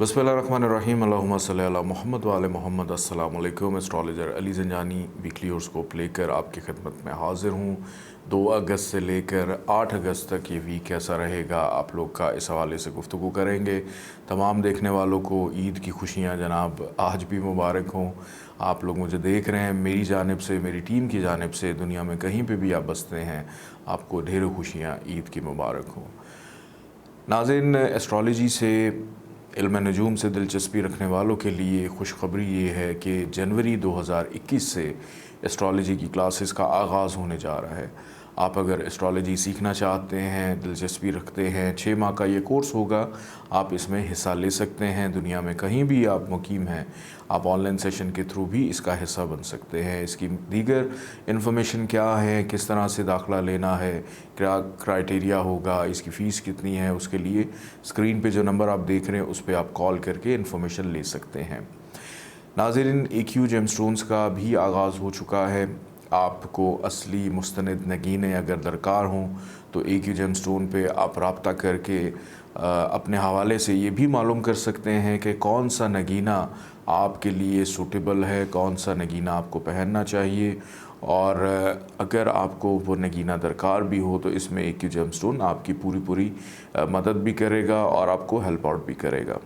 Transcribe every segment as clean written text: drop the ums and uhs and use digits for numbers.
बिस्मिल्लाहिर्रहमानिर्रहीम अल्लाहुम्मा सल्ली अला मोहम्मद व आले मोहम्मद। अस्सलाम वालेकुम। Astrologer Ali Zanjani weekly horoscope लेकर आपकी खिदमत में हाज़िर हूँ। 2 अगस्त से लेकर 8 अगस्त तक ये वीक कैसा रहेगा आप लोग का, इस हवाले से गुफ्तगू करेंगे। तमाम देखने वालों को ईद की खुशियाँ जनाब आज भी मुबारक हों। आप लोग मुझे देख रहे हैं, मेरी जानिब से, मेरी टीम की जानिब से, दुनिया में कहीं पे भी आप बसते हैं, आपको ढेरों खुशियाँ ईद की मुबारक हों। नाज़रीन, एस्ट्रोलॉजी से, इल्म नजूम से दिलचस्पी रखने वालों के लिए खुशखबरी ये है कि जनवरी 2021 से एस्ट्रोलॉजी की क्लासेस का आगाज़ होने जा रहा है। आप अगर एस्ट्रोलॉजी सीखना चाहते हैं, दिलचस्पी रखते हैं, 6 माह का ये कोर्स होगा, आप इसमें हिस्सा ले सकते हैं। दुनिया में कहीं भी आप मुकीम हैं, आप ऑनलाइन सेशन के थ्रू भी इसका हिस्सा बन सकते हैं। इसकी दीगर इन्फॉर्मेशन क्या है, किस तरह से दाखिला लेना है, क्या क्राइटेरिया होगा, इसकी फ़ीस कितनी है, उसके लिए स्क्रीन पे जो नंबर आप देख रहे हैं उस पर आप कॉल करके इन्फॉर्मेशन ले सकते हैं। नाज़रीन, AQ जेमस्टोन्स का भी आगाज़ हो चुका है। आपको असली मुस्तनद नगीने अगर दरकार हों तो AQ जेमस्टोन पे आप रब्ता करके अपने हवाले से ये भी मालूम कर सकते हैं कि कौन सा नगीना आपके लिए सूटेबल है, कौन सा नगीना आपको पहनना चाहिए। और अगर आपको वो नगीना दरकार भी हो तो इसमें AQ जेमस्टोन आपकी पूरी मदद भी करेगा और आपको हेल्प आउट भी करेगा।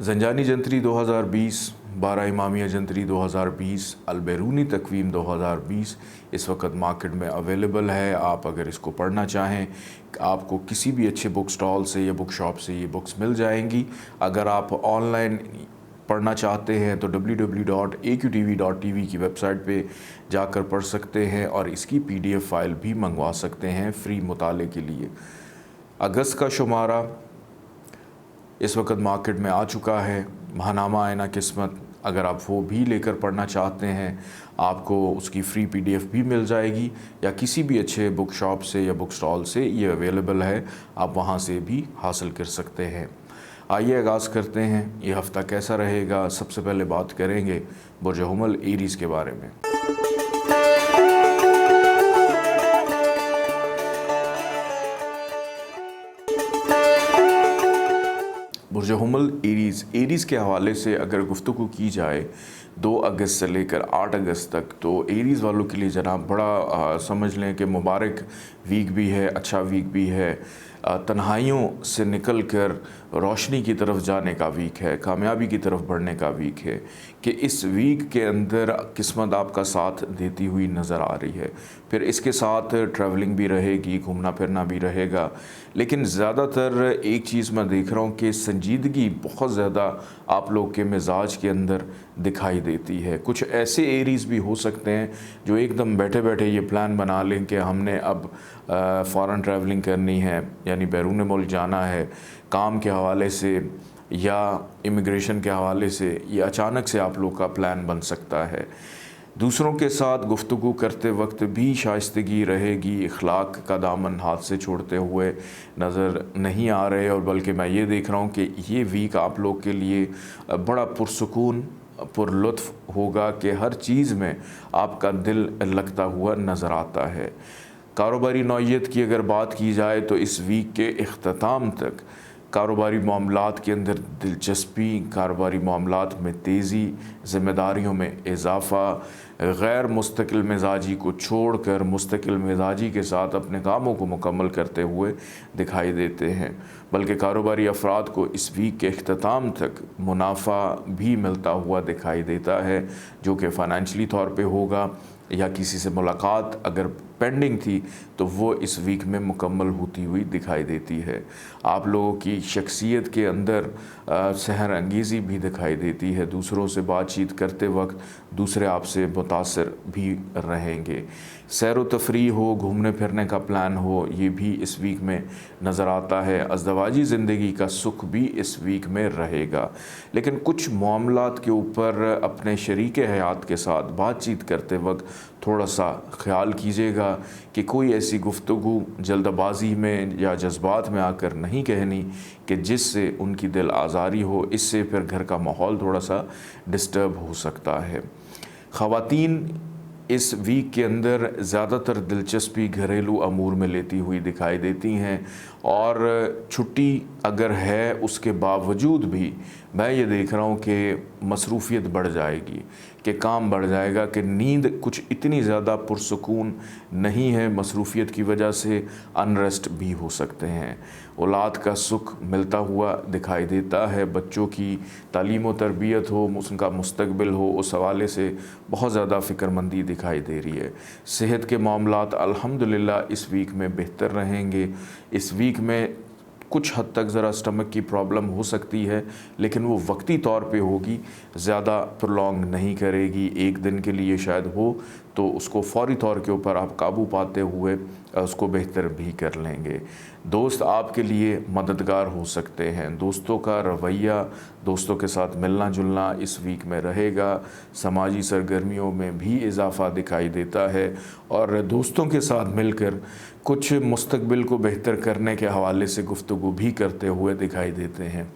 ज़ंजानी जंतरी 2020, 12 इमामिया जंतरी 2020, अलबैरूनी तकवीम 2020 इस वक्त मार्केट में अवेलेबल है। आप अगर इसको पढ़ना चाहें, आपको किसी भी अच्छे बुक स्टॉल से या बुक शॉप से ये बुक्स मिल जाएंगी। अगर आप ऑनलाइन पढ़ना चाहते हैं तो www.aqtv.tv की वेबसाइट पे जाकर पढ़ सकते हैं और इसकी PDF फ़ाइल भी मंगवा सकते हैं फ्री मुताले के लिए। अगस्त का शुमारा इस वक्त मार्केट में आ चुका है। महानामा आयना किस्मत, अगर आप वो भी लेकर पढ़ना चाहते हैं, आपको उसकी फ्री PDF भी मिल जाएगी या किसी भी अच्छे बुक शॉप से या बुक स्टॉल से ये अवेलेबल है, आप वहाँ से भी हासिल कर सकते हैं। आइए आगाज़ करते हैं, ये हफ़्ता कैसा रहेगा। सबसे पहले बात करेंगे बुर्ज हुमल एरीज़ के बारे में। बुर्ज हुमल एरीज़ के हवाले से अगर गुफ्तगू की जाए 2 अगस्त से लेकर 8 अगस्त तक, तो एरीज़ वालों के लिए जनाब बड़ा समझ लें कि मुबारक वीक भी है, अच्छा वीक भी है। तन्हाइयों से निकल कर रोशनी की तरफ जाने का वीक है, कामयाबी की तरफ बढ़ने का वीक है कि इस वीक के अंदर किस्मत आपका साथ देती हुई नज़र आ रही है। फिर इसके साथ ट्रैवलिंग भी रहेगी, घूमना फिरना भी रहेगा। लेकिन ज़्यादातर एक चीज़ मैं देख रहा हूँ कि संजीदगी बहुत ज़्यादा आप लोग के मिजाज के अंदर दिखाई देती है। कुछ ऐसे एरीज़ भी हो सकते हैं जो एकदम बैठे बैठे ये प्लान बना लें कि हमने अब फ़ॉरेन ट्रैवलिंग करनी है, यानी बैरून मुल्क जाना है काम के हवाले से या इमिग्रेशन के हवाले से। ये अचानक से आप लोग का प्लान बन सकता है। दूसरों के साथ गुफ्तगू करते वक्त भी शाइस्तगी रहेगी, इखलाक का दामन हाथ से छोड़ते हुए नज़र नहीं आ रहे। और बल्कि मैं ये देख रहा हूँ कि ये वीक आप लोग के लिए बड़ा पुरसुकून पुरलुत्फ़ होगा कि हर चीज़ में आपका दिल लगता हुआ नज़र आता है। कारोबारी नौइयत की अगर बात की जाए तो इस वीक के इख्तिताम तक कारोबारी मामलात के अंदर दिलचस्पी, कारोबारी मामलात में तेज़ी, ज़िम्मेदारियों में इजाफ़ा, गैर मुस्तकिल मिजाजी को छोड़कर मुस्तकिल मिजाजी के साथ अपने कामों को मुकम्मल करते हुए दिखाई देते हैं। बल्कि कारोबारी अफराद को इस वीक के इख्तिताम तक मुनाफा भी मिलता हुआ दिखाई देता है, जो कि फ़ाइनेंशली तौर पे होगा या किसी से मुलाकात अगर पेंडिंग थी तो वो इस वीक में मुकम्मल होती हुई दिखाई देती है। आप लोगों की शख्सियत के अंदर सहर अंगेज़ी भी दिखाई देती है। दूसरों से बातचीत करते वक्त दूसरे आपसे मुतासर भी रहेंगे। सैर व तफरीह हो, घूमने फिरने का प्लान हो, ये भी इस वीक में नज़र आता है। अज़दवाजी ज़िंदगी का सुख भी इस वीक में रहेगा। लेकिन कुछ मामलात के ऊपर अपने शरीक हयात के साथ बातचीत करते वक्त थोड़ा सा ख्याल कीजिएगा कि कोई ऐसी गुफ्तगू जल्दबाजी में या जज्बात में आकर नहीं कहनी कि जिससे उनकी दिल आज़ारी हो। इससे फिर घर का माहौल थोड़ा सा डिस्टर्ब हो सकता है। ख़वातीन इस वीक के अंदर ज़्यादातर दिलचस्पी घरेलू अमूर में लेती हुई दिखाई देती हैं, और छुट्टी अगर है उसके बावजूद भी मैं ये देख रहा हूँ कि मसरूफ़ियत बढ़ जाएगी, कि काम बढ़ जाएगा, कि नींद कुछ इतनी ज़्यादा पुरसुकून नहीं है, मसरूफ़ियत की वजह से अनरेस्ट भी हो सकते हैं। औलाद का सुख मिलता हुआ दिखाई देता है, बच्चों की तालीम व तरबियत हो, उनका मुस्तकबिल हो, उस हवाले से बहुत ज़्यादा फ़िक्रमंदी दिखाई दे रही है। सेहत के मामलात अल्हम्दुलिल्लाह इस वीक में बेहतर रहेंगे। इस वीक में कुछ हद तक ज़रा स्टमक की प्रॉब्लम हो सकती है, लेकिन वो वक्ती तौर पे होगी, ज़्यादा प्रोलॉन्ग नहीं करेगी। एक दिन के लिए शायद हो तो उसको फ़ौरी तौर के ऊपर आप काबू पाते हुए उसको बेहतर भी कर लेंगे। दोस्त आपके लिए मददगार हो सकते हैं। दोस्तों का रवैया, दोस्तों के साथ मिलना जुलना इस वीक में रहेगा। समाजी सरगर्मियों में भी इजाफ़ा दिखाई देता है, और दोस्तों के साथ मिलकर कुछ मुस्तकबिल को बेहतर करने के हवाले से गुफ्तगू भी करते हुए दिखाई देते हैं।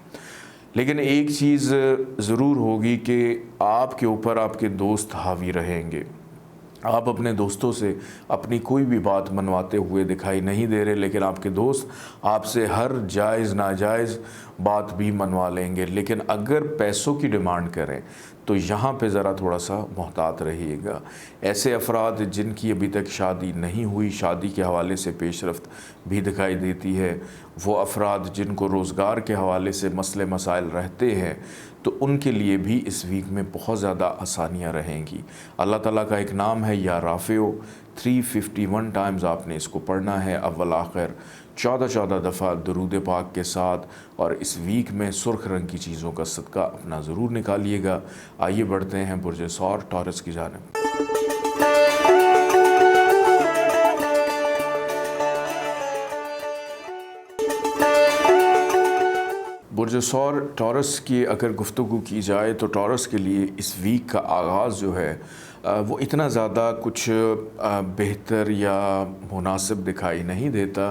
लेकिन एक चीज़ ज़रूर होगी कि आपके ऊपर आपके दोस्त हावी रहेंगे। आप अपने दोस्तों से अपनी कोई भी बात मनवाते हुए दिखाई नहीं दे रहे, लेकिन आपके दोस्त आपसे हर जायज़ नाजायज़ बात भी मनवा लेंगे। लेकिन अगर पैसों की डिमांड करें तो यहाँ पे ज़रा थोड़ा सा मोहतात रहिएगा। ऐसे अफराद जिनकी अभी तक शादी नहीं हुई, शादी के हवाले से पेशरफ्त भी दिखाई देती है, वो अफराद जिनको रोज़गार के हवाले से मसले मसाइल रहते हैं, तो उनके लिए भी इस वीक में बहुत ज़्यादा आसानियाँ रहेंगी। अल्लाह ताला का एक नाम है या राफ़िओ, 351 टाइम्स आपने इसको पढ़ना है, अव्वल आखिर 14 दफ़ा दुरूद पाक के साथ। और इस वीक में सुर्ख रंग की चीज़ों का सदका अपना ज़रूर निकालिएगा। आइए बढ़ते हैं बुर्ज सौर टॉरस की जानिब। बुर्ज सौर टॉरस की अगर गुफ्तगू की जाए तो टॉरस के लिए इस वीक का आगाज़ जो है वो इतना ज़्यादा कुछ बेहतर या मुनासिब दिखाई नहीं देता।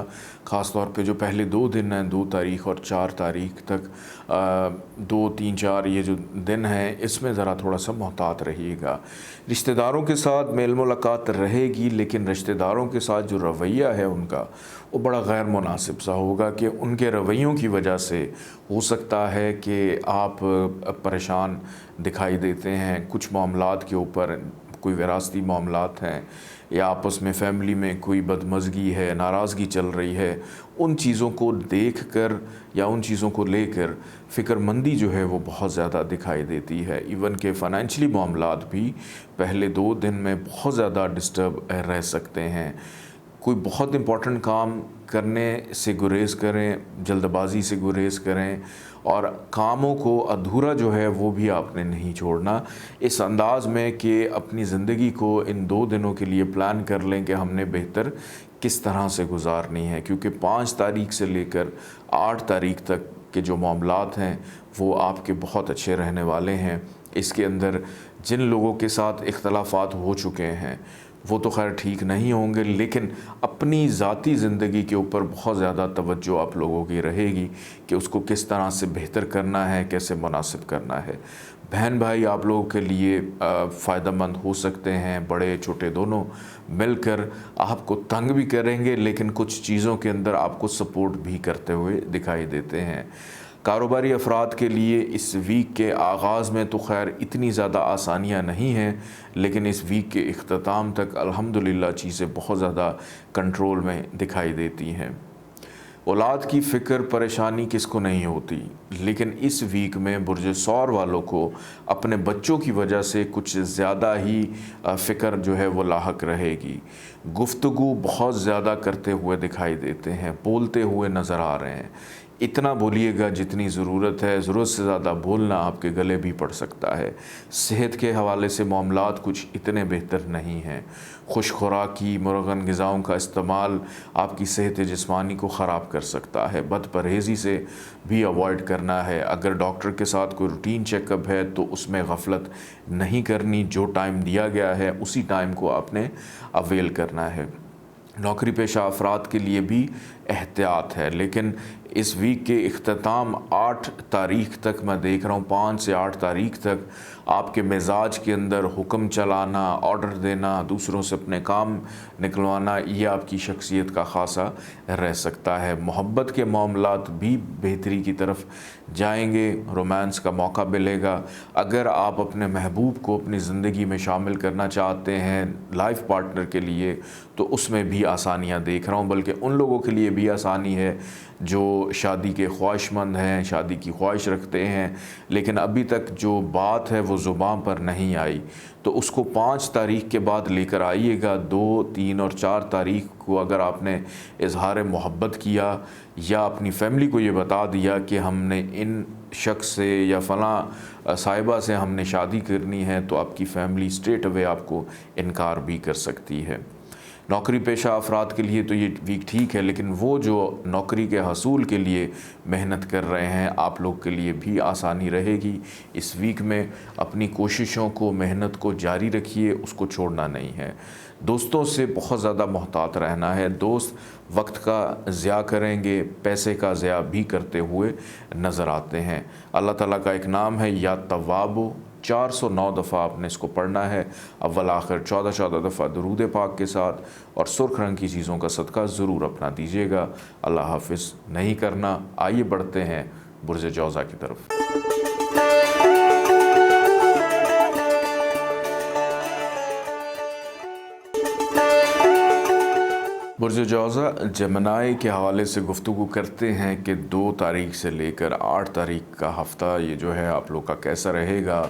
ख़ास तौर पे जो पहले 2 दिन हैं, 2 तारीख़ और 4 तारीख़ तक, 2, 3, 4 ये जो दिन हैं, इसमें ज़रा थोड़ा सा मोहतात रहिएगा। रिश्तेदारों के साथ मेल मुलाकात रहेगी, लेकिन रिश्तेदारों के साथ जो रवैया है उनका, वो बड़ा गैर मुनासिब सा होगा कि उनके रवैयों की वजह से हो सकता है कि आप परेशान दिखाई देते हैं। कुछ मामलात के ऊपर, कोई विरासती मामलात हैं या आपस में फ़ैमिली में कोई बदमज़गी है, नाराज़गी चल रही है, उन चीज़ों को देख कर या उन चीज़ों को लेकर फ़िक्रमंदी जो है वो बहुत ज़्यादा दिखाई देती है। इवन के फ़ाइनेंशली मामलात भी पहले 2 दिन में बहुत ज़्यादा डिस्टर्ब रह सकते हैं। कोई बहुत इम्पॉर्टेंट काम करने से गुरेज़ करें, जल्दबाज़ी से गुरेज़ करें, और कामों को अधूरा जो है वो भी आपने नहीं छोड़ना, इस अंदाज़ में कि अपनी ज़िंदगी को इन 2 दिनों के लिए प्लान कर लें कि हमने बेहतर किस तरह से गुजारनी है। क्योंकि 5 तारीख़ से लेकर 8 तारीख़ तक के जो मामलात हैं वो आपके बहुत अच्छे रहने वाले हैं। इसके अंदर जिन लोगों के साथ इख्तलाफात हो चुके हैं वो तो खैर ठीक नहीं होंगे, लेकिन अपनी ज़ाती ज़िंदगी के ऊपर बहुत ज़्यादा तवज्जो आप लोगों की रहेगी कि उसको किस तरह से बेहतर करना है, कैसे मुनासिब करना है। बहन भाई आप लोगों के लिए फ़ायदेमंद हो सकते हैं, बड़े छोटे दोनों मिलकर आपको तंग भी करेंगे, लेकिन कुछ चीज़ों के अंदर आपको सपोर्ट भी करते हुए दिखाई देते हैं। कारोबारी अफराद के लिए इस वीक के आगाज़ में तो खैर इतनी ज़्यादा आसानियाँ नहीं हैं, लेकिन इस वीक के इख्तिताम तक अल्हम्दुलिल्लाह चीज़ें बहुत ज़्यादा कंट्रोल में दिखाई देती हैं। औलाद की फ़िक्र परेशानी किसको नहीं होती, लेकिन इस वीक में बुर्ज सौर वालों को अपने बच्चों की वजह से कुछ ज़्यादा ही फ़िक्र जो है वो लाहक रहेगी। गुफ्तगू बहुत ज़्यादा करते हुए दिखाई देते हैं, बोलते हुए नज़र आ रहे हैं। इतना बोलिएगा जितनी ज़रूरत है, ज़रूरत से ज़्यादा बोलना आपके गले भी पड़ सकता है। सेहत के हवाले से मामलात कुछ इतने बेहतर नहीं हैं। खुश खुराकी, मुरगन ग़िज़ाओं का इस्तेमाल आपकी सेहत जिस्मानी को ख़राब कर सकता है। बद परहेज़ी से भी अवॉइड करना है। अगर डॉक्टर के साथ कोई रूटीन चेकअप है तो उसमें गफलत नहीं करनी, जो टाइम दिया गया है उसी टाइम को आपने अवेल करना है। नौकरी पेशा अफराद के लिए भी एहतियात है, लेकिन इस वीक के इख्तिताम 8 तारीख तक मैं देख रहा हूँ, 5 से 8 तारीख तक आपके मिजाज के अंदर हुक्म चलाना, ऑर्डर देना, दूसरों से अपने काम निकलवाना, ये आपकी शख्सियत का ख़ासा रह सकता है। मोहब्बत के मामलात भी बेहतरी की तरफ जाएंगे, रोमांस का मौका मिलेगा। अगर आप अपने महबूब को अपनी ज़िंदगी में शामिल करना चाहते हैं लाइफ पार्टनर के लिए, तो उसमें भी आसानियाँ देख रहा हूँ, बल्कि उन लोगों के लिए भी आसानी है जो शादी के ख्वाहिशमंद हैं, शादी की ख्वाहिश रखते हैं, लेकिन अभी तक जो बात है वो ज़ुबान पर नहीं आई, तो उसको 5 तारीख के बाद लेकर आइएगा। 2, 3 और 4 तारीख को अगर आपने इजहार मोहब्बत किया या अपनी फैमिली को ये बता दिया कि हमने इन शख्स से या फ़लाँ साहिबा से हमने शादी करनी है, तो आपकी फ़ैमिली स्ट्रेट अवे आपको इनकार भी कर सकती है। नौकरी पेशा अफराद के लिए तो ये वीक ठीक है, लेकिन वो जो नौकरी के हसूल के लिए मेहनत कर रहे हैं, आप लोग के लिए भी आसानी रहेगी। इस वीक में अपनी कोशिशों को, मेहनत को जारी रखिए, उसको छोड़ना नहीं है। दोस्तों से बहुत ज़्यादा मोहतात रहना है। दोस्त वक्त का ज़िया करेंगे, पैसे का ज़िया भी करते हुए नज़र आते हैं। अल्लाह ताला का एक नाम है या तव्वाब, 409 दफ़ा आपने इसको पढ़ना है, अव्वल आखिर 14 दफ़ा दुरूद पाक के साथ, और सुर्ख रंग की चीज़ों का सदका ज़रूर अपना दीजिएगा। अल्लाह हाफिज़ नहीं करना। आइए बढ़ते हैं बुर्ज जौज़ा की तरफ। बुर्ज जौज़ा जमनाई के हवाले से गुफ्तगू करते हैं कि 2 तारीख से लेकर 8 तारीख का हफ़्ता ये जो है आप लोग का कैसा रहेगा।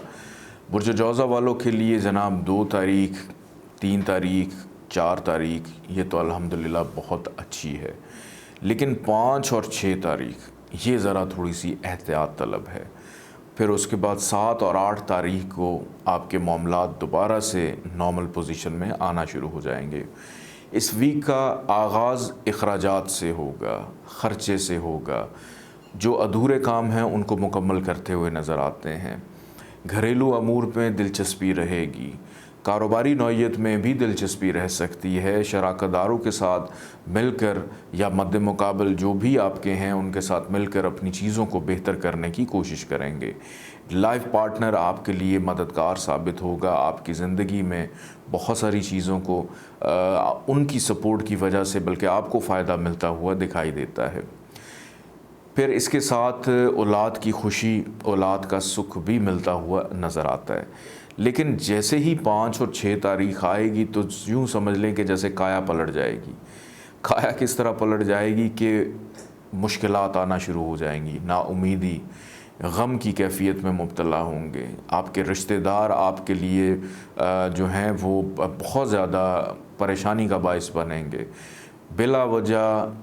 बुर्ज जौज़ा वालों के लिए जनाब 2 तारीख, 3 तारीख, 4 तारीख ये तो अल्हम्दुलिल्लाह बहुत अच्छी है, लेकिन 5 और 6 तारीख ये ज़रा थोड़ी सी एहतियात तलब है। फिर उसके बाद 7 और 8 तारीख को आपके मामलात दोबारा से नॉर्मल पोजीशन में आना शुरू हो जाएंगे। इस वीक का आगाज़ अखराजात से होगा, ख़र्चे से होगा। जो अधूरे काम हैं उनको मुकम्मल करते हुए नज़र आते हैं। घरेलू अमूर में दिलचस्पी रहेगी, कारोबारी नौइयत में भी दिलचस्पी रह सकती है। शराकतदारों के साथ मिलकर या मद्दे मुकाबल जो भी आपके हैं उनके साथ मिलकर अपनी चीज़ों को बेहतर करने की कोशिश करेंगे। लाइफ पार्टनर आपके लिए मददगार साबित होगा। आपकी ज़िंदगी में बहुत सारी चीज़ों को उनकी सपोर्ट की वजह से बल्कि आपको फ़ायदा मिलता हुआ दिखाई देता है। फिर इसके साथ औलाद की खुशी, औलाद का सुख भी मिलता हुआ नज़र आता है। लेकिन जैसे ही 5 और 6 तारीख आएगी तो यूँ समझ लें कि जैसे काया पलट जाएगी। काया किस तरह पलट जाएगी कि मुश्किलात आना शुरू हो जाएंगी, नाउमीदी, गम की कैफियत में मुब्तला होंगे। आपके रिश्तेदार आपके लिए जो हैं वो बहुत ज़्यादा परेशानी का बाइस बनेंगे। बिला वजह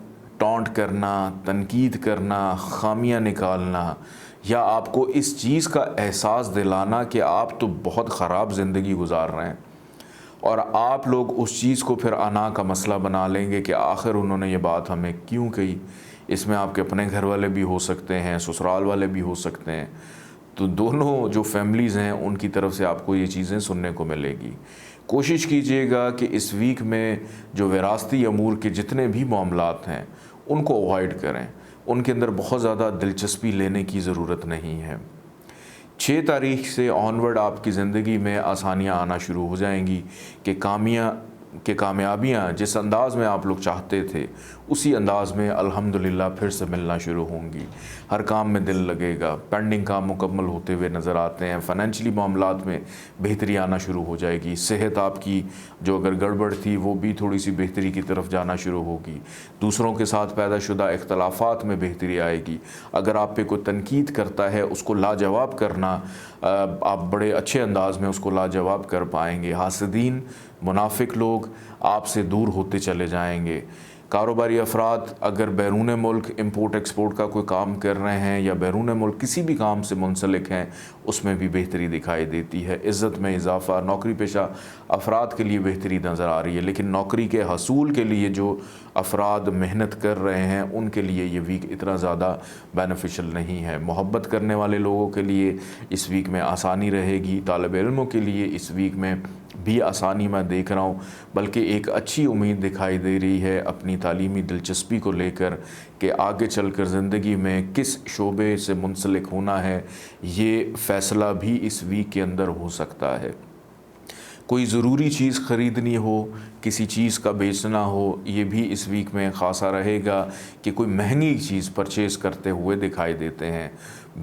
टॉन्ट करना, तनकीद करना, खामियां निकालना, या आपको इस चीज़ का एहसास दिलाना कि आप तो बहुत ख़राब ज़िंदगी गुजार रहे हैं, और आप लोग उस चीज़ को फिर अना का मसला बना लेंगे कि आखिर उन्होंने ये बात हमें क्यों कही। इसमें आपके अपने घर वाले भी हो सकते हैं, ससुराल वाले भी हो सकते हैं, तो दोनों जो फैमिलीज़ हैं उनकी तरफ से आपको ये चीज़ें सुनने को मिलेगी। कोशिश कीजिएगा कि इस वीक में जो विरासती अमूर के जितने भी मामलात हैं उनको अवॉइड करें, उनके अंदर बहुत ज़्यादा दिलचस्पी लेने की ज़रूरत नहीं है। 6 तारीख से ऑनवर्ड आपकी ज़िंदगी में आसानियाँ आना शुरू हो जाएंगी कि कामयाबियाँ जिस अंदाज़ में आप लोग चाहते थे उसी अंदाज़ में अल्हम्दुलिल्लाह फिर से मिलना शुरू होंगी। हर काम में दिल लगेगा, पेंडिंग काम मुकम्मल होते हुए नज़र आते हैं। फ़ाइनेंशियली मामलात में बेहतरी आना शुरू हो जाएगी। सेहत आपकी जो अगर गड़बड़ थी वो भी थोड़ी सी बेहतरी की तरफ जाना शुरू होगी। दूसरों के साथ पैदा शुदा इख्तलाफात में बेहतरी आएगी। अगर आप पे कोई तनकीद करता है उसको लाजवाब करना, आप बड़े अच्छे अंदाज़ में उसको लाजवाब कर पाएंगे। हासिदीन, मुनाफिक लोग आपसे दूर होते चले जाएंगे। कारोबारी अफराद अगर बैरून मुल्क इंपोर्ट एक्सपोर्ट का कोई काम कर रहे हैं या बैरून मुल्क किसी भी काम से मुंसलिक हैं, उसमें भी बेहतरी दिखाई देती है। इज़्ज़त में इजाफ़ा, नौकरी पेशा अफराद के लिए बेहतरी नज़र आ रही है। लेकिन नौकरी के हसूल के लिए जो अफराद मेहनत कर रहे हैं उनके लिए ये वीक इतना ज़्यादा बेनिफिशियल नहीं है। मोहब्बत करने वाले लोगों के लिए इस वीक में आसानी रहेगी। तालिब इल्मों के लिए इस वीक में بھی آسانی میں دیکھ رہا ہوں، بلکہ ایک اچھی امید دکھائی دے رہی ہے اپنی تعلیمی دلچسپی کو لے کر کہ آگے چل کر زندگی میں کس شعبے سے منسلک ہونا ہے، یہ فیصلہ بھی اس ویک کے اندر ہو سکتا ہے۔ کوئی ضروری چیز خریدنی ہو، کسی چیز کا بیچنا ہو، یہ بھی اس ویک میں خاصا رہے گا کہ کوئی مہنگی چیز پرچیز کرتے ہوئے دکھائی دیتے ہیں۔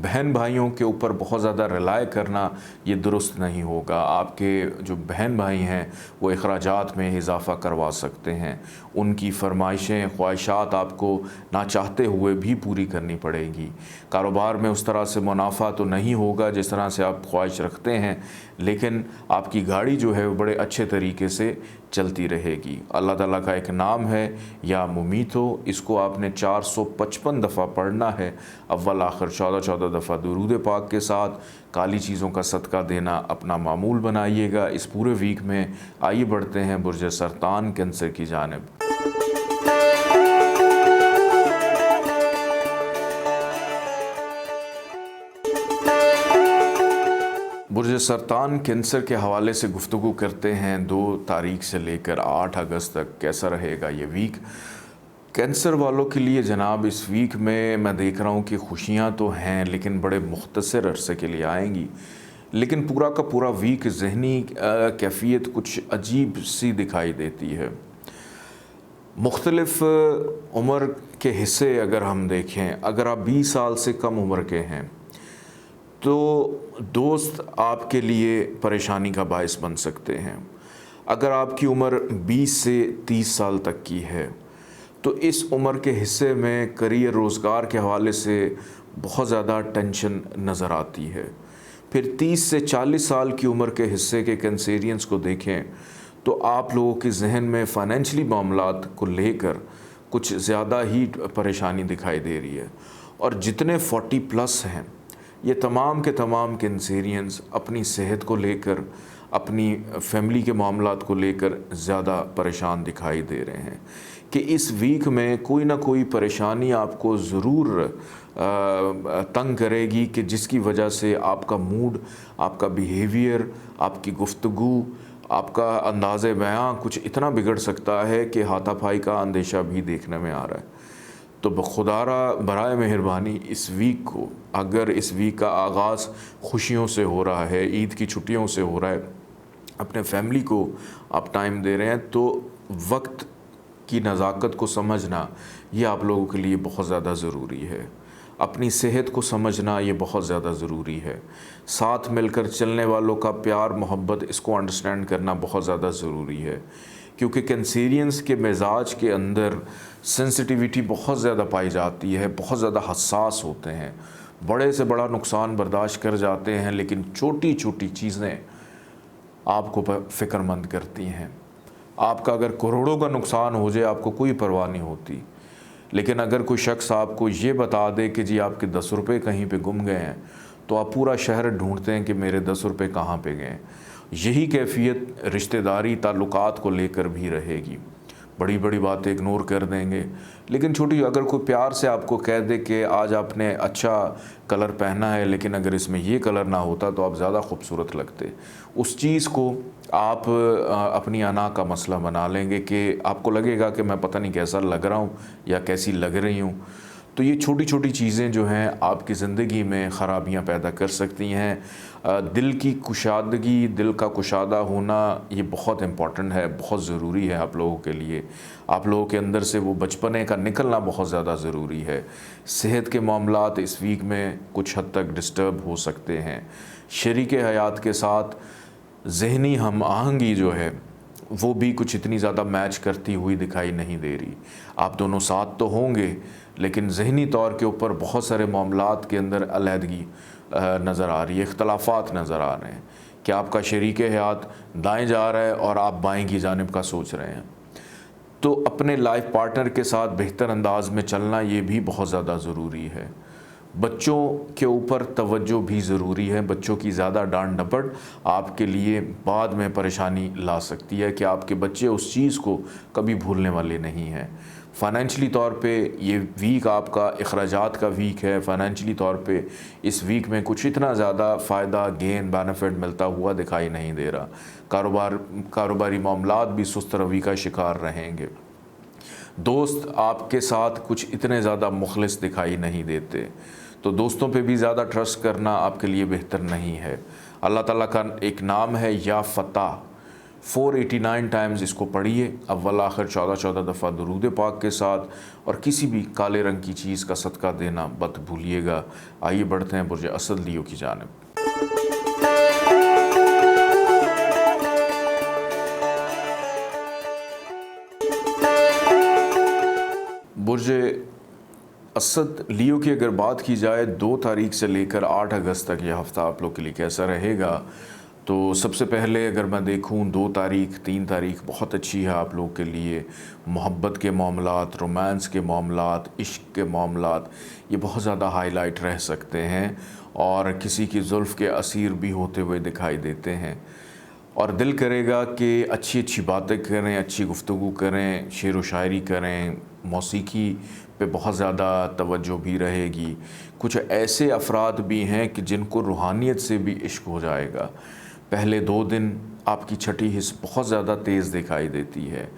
بہن بھائیوں کے اوپر بہت زیادہ ریلائی کرنا یہ درست نہیں ہوگا۔ آپ کے جو بہن بھائی ہیں وہ اخراجات میں اضافہ کروا سکتے ہیں، ان کی فرمائشیں خواہشات آپ کو نہ چاہتے ہوئے بھی پوری کرنی پڑے گی۔ کاروبار میں اس طرح سے منافع تو نہیں ہوگا جس طرح سے آپ خواہش رکھتے ہیں، لیکن آپ کی گاڑی جو ہے وہ بڑے اچھے طریقے سے چلتی رہے گی۔ اللہ تعالیٰ کا ایک نام ہے یا ممیتو، اس کو آپ نے 455 دفعہ پڑھنا ہے، اول آخر 14 دفعہ درود پاک کے ساتھ۔ کالی چیزوں کا صدقہ دینا اپنا معمول بنائیے گا اس پورے ویک میں۔ آئیے بڑھتے ہیں برج سرطان کینسر کی جانب۔ برج سرطان کینسر کے حوالے سے گفتگو کرتے ہیں 2 تاریخ سے لے کر 8 اگست تک کیسا رہے گا یہ ویک۔ کینسر والوں کے لیے جناب اس ویک میں دیکھ رہا ہوں کہ خوشیاں تو ہیں لیکن بڑے مختصر عرصے کے لیے آئیں گی، لیکن پورا کا پورا ویک ذہنی کیفیت کچھ عجیب سی دکھائی دیتی ہے۔ مختلف عمر کے حصے اگر ہم دیکھیں، اگر آپ 20 سال سے کم عمر کے ہیں تو دوست آپ کے لیے پریشانی کا باعث بن سکتے ہیں۔ اگر آپ کی عمر 20 سے 30 سال تک کی ہے تو اس عمر کے حصے میں کریئر روزگار کے حوالے سے بہت زیادہ ٹینشن نظر آتی ہے۔ پھر 30 سے 40 سال کی عمر کے حصے کے کینسیرینز کو دیکھیں تو آپ لوگوں کے ذہن میں فائنینشلی معاملات کو لے کر کچھ زیادہ ہی پریشانی دکھائی دے رہی ہے، اور جتنے 40 پلس ہیں یہ تمام کے تمام کینسیرینز اپنی صحت کو لے کر، اپنی فیملی کے معاملات کو لے کر زیادہ پریشان دکھائی دے رہے ہیں کہ اس ویک میں کوئی نہ کوئی پریشانی آپ کو ضرور تنگ کرے گی کہ جس کی وجہ سے آپ کا موڈ، آپ کا بیہیویئر، آپ کی گفتگو، آپ کا انداز بیاں کچھ اتنا بگڑ سکتا ہے کہ ہاتھا پائی کا اندیشہ بھی دیکھنے میں آ رہا ہے۔ تو بخدا برائے مہربانی اس ویک کو، اگر اس ویک کا آغاز خوشیوں سے ہو رہا ہے، عید کی چھٹیوں سے ہو رہا ہے، اپنے فیملی کو آپ ٹائم دے رہے ہیں، تو وقت کی نزاکت کو سمجھنا یہ آپ لوگوں کے لیے بہت زیادہ ضروری ہے۔ اپنی صحت کو سمجھنا یہ بہت زیادہ ضروری ہے۔ ساتھ مل کر چلنے والوں کا پیار محبت، اس کو انڈرسٹینڈ کرنا بہت زیادہ ضروری ہے، کیونکہ کینسیرینز کے مزاج کے اندر سینسٹیویٹی بہت زیادہ پائی جاتی ہے، بہت زیادہ حساس ہوتے ہیں، بڑے سے بڑا نقصان برداشت کر جاتے ہیں، لیکن چھوٹی چھوٹی چیزیں آپ کو فکر مند کرتی ہیں۔ آپ کا اگر کروڑوں کا نقصان ہو جائے آپ کو کوئی پرواہ نہیں ہوتی، لیکن اگر کوئی شخص آپ کو یہ بتا دے کہ جی آپ کے 10 روپے کہیں پہ گم گئے ہیں تو آپ پورا شہر ڈھونڈتے ہیں کہ میرے 10 روپے کہاں پہ گئے۔ یہی کیفیت رشتہ داری تعلقات کو لے کر بھی رہے گی۔ بڑی بڑی باتیں اگنور کر دیں گے، لیکن چھوٹی اگر کوئی پیار سے آپ کو کہہ دے کہ آج آپ نے اچھا کلر پہنا ہے لیکن اگر اس میں یہ کلر نہ ہوتا تو آپ زیادہ خوبصورت لگتے، اس چیز کو آپ اپنی انا کا مسئلہ بنا لیں گے کہ آپ کو لگے گا کہ میں پتہ نہیں کیسا لگ رہا ہوں یا کیسی لگ رہی ہوں۔ تو یہ چھوٹی چھوٹی چیزیں جو ہیں آپ کی زندگی میں خرابیاں پیدا کر سکتی ہیں۔ دل کی کشادگی، دل کا کشادہ ہونا یہ بہت امپورٹنٹ ہے، بہت ضروری ہے آپ لوگوں کے لیے۔ آپ لوگوں کے اندر سے وہ بچپنے کا نکلنا بہت زیادہ ضروری ہے۔ صحت کے معاملات اس ویک میں کچھ حد تک ڈسٹرب ہو سکتے ہیں۔ شریک حیات کے ساتھ ذہنی ہم آہنگی جو ہے وہ بھی کچھ اتنی زیادہ میچ کرتی ہوئی دکھائی نہیں دے رہی۔ آپ دونوں ساتھ تو ہوں گے لیکن ذہنی طور کے اوپر بہت سارے معاملات کے اندر علیحدگی نظر آ رہی ہے، اختلافات نظر آ رہے ہیں کہ آپ کا شریک حیات دائیں جا رہا ہے اور آپ بائیں کی جانب کا سوچ رہے ہیں۔ تو اپنے لائف پارٹنر کے ساتھ بہتر انداز میں چلنا یہ بھی بہت زیادہ ضروری ہے۔ बच्चों के ऊपर तवज्जो भी ज़रूरी है। बच्चों की ज़्यादा डांट डपट आपके लिए बाद में परेशानी ला सकती है कि आपके बच्चे उस चीज़ को कभी भूलने वाले नहीं हैं। फ़ाइनेंशियली तौर पे ये वीक आपका अखराजात का वीक है। फ़ाइनेंशियली तौर पे इस वीक में कुछ इतना ज़्यादा फ़ायदा गेन बेनिफिट मिलता हुआ दिखाई नहीं दे रहा। कारोबारी मामलात भी सुस्त रवि का शिकार रहेंगे। दोस्त आपके साथ कुछ इतने ज़्यादा मुखलिस दिखाई नहीं देते, तो दोस्तों पे भी ज़्यादा ट्रस्ट करना आपके लिए बेहतर नहीं है। अल्लाह ताला का एक नाम है या फ़ताह, 489 टाइम्स इसको पढ़िए, अव्वल आखिर 14 दफ़ा दुरूद पाक के साथ, और किसी भी काले रंग की चीज़ का सदका देना मत भूलिएगा। आइए बढ़ते हैं बुर्ज असद लियो की जानिब। बुर्ज असद लियो की अगर बात की जाए 2 तारीख से लेकर 8 अगस्त तक यह हफ़्ता आप लोग के लिए कैसा रहेगा, तो सबसे पहले अगर मैं देखूं 2 तारीख 3 तारीख बहुत अच्छी है आप लोग के लिए। मोहब्बत के मामलात, रोमांस के मामलात, इश्क के मामलात ये बहुत ज़्यादा हाईलाइट रह सकते हैं और किसी की जुल्फ़ के असीर भी होते हुए दिखाई देते हैं। और दिल करेगा कि अच्छी अच्छी बातें करें, अच्छी गुफ्तगू करें, शेर व शायरी करें, मौसीकी पे बहुत ज़्यादा तवज्जो भी रहेगी। कुछ ऐसे अफराद भी हैं कि जिनको रूहानियत से भी इश्क हो जाएगा। पहले 2 दिन आपकी छठी हिस्स बहुत ज़्यादा तेज़ दिखाई देती है।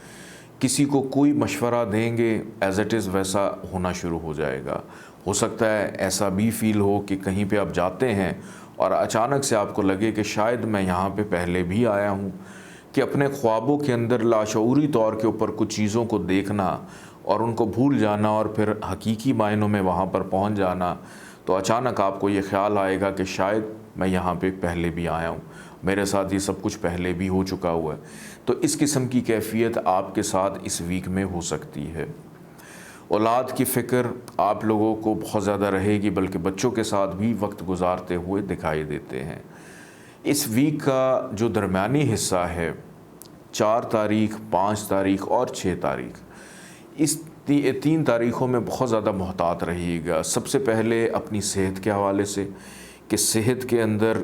किसी को कोई मशवरा देंगे एज़ इट इज़ वैसा होना शुरू हो जाएगा। हो सकता है ऐसा भी फ़ील हो कि कहीं पे आप जाते हैं और अचानक से आपको लगे कि शायद मैं यहाँ पे पहले भी आया हूँ, कि अपने ख्वाबों के अंदर लाशऊरी तौर के ऊपर कुछ चीज़ों को देखना और उनको भूल जाना और फिर हकीकी मायनों में वहाँ पर पहुँच जाना, तो अचानक आपको ये ख्याल आएगा कि शायद मैं यहाँ पे पहले भी आया हूँ, मेरे साथ ये सब कुछ पहले भी हो चुका हुआ है। तो इस किस्म की कैफियत आपके साथ इस वीक में हो सकती है। औलाद की फ़िक्र आप लोगों को बहुत ज़्यादा रहेगी, बल्कि बच्चों के साथ भी वक्त गुजारते हुए दिखाई देते हैं। इस वीक का जो दरमियानी हिस्सा है 4 तारीख, 5 तारीख और 6 तारीख, इस 3 तारीख़ों में बहुत ज़्यादा मोहतात रहिएगा। सबसे पहले अपनी सेहत के हवाले से, कि सेहत के अंदर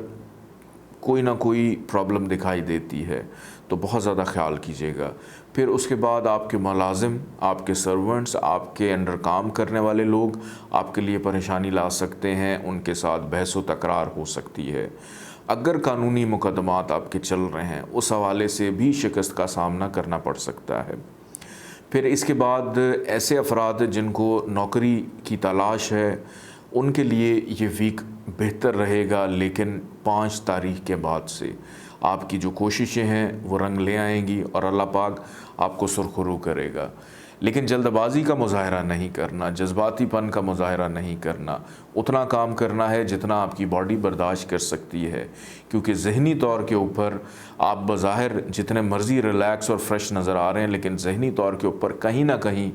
कोई ना कोई प्रॉब्लम दिखाई देती है तो बहुत ज़्यादा ख्याल कीजिएगा। फिर उसके बाद आपके मुलाजिम, आपके सर्वेंट्स, आपके अंडर काम करने वाले लोग आपके लिए परेशानी ला सकते हैं, उनके साथ बहस व तकरार हो सकती है। अगर कानूनी मुकदमात आपके चल रहे हैं उस हवाले से भी शिकस्त का सामना करना पड़ सकता है। फिर इसके बाद ऐसे अफराद जिनको नौकरी की तलाश है उनके लिए ये वीक बेहतर रहेगा, लेकिन 5 तारीख के बाद से आपकी जो कोशिशें हैं वो रंग ले आएंगी और अल्लाह पाक आपको सुरखरू करेगा। लेकिन जल्दबाजी का मुजाहरा नहीं करना, जज्बातीपन का मुजाहरा नहीं करना, उतना काम करना है जितना आपकी बॉडी बर्दाश्त कर सकती है, क्योंकि ज़हनी तौर के ऊपर आप बज़ाहिर जितने मर्ज़ी रिलैक्स और फ्रेश नज़र आ रहे हैं, लेकिन ज़हनी तौर के ऊपर कहीं ना कहीं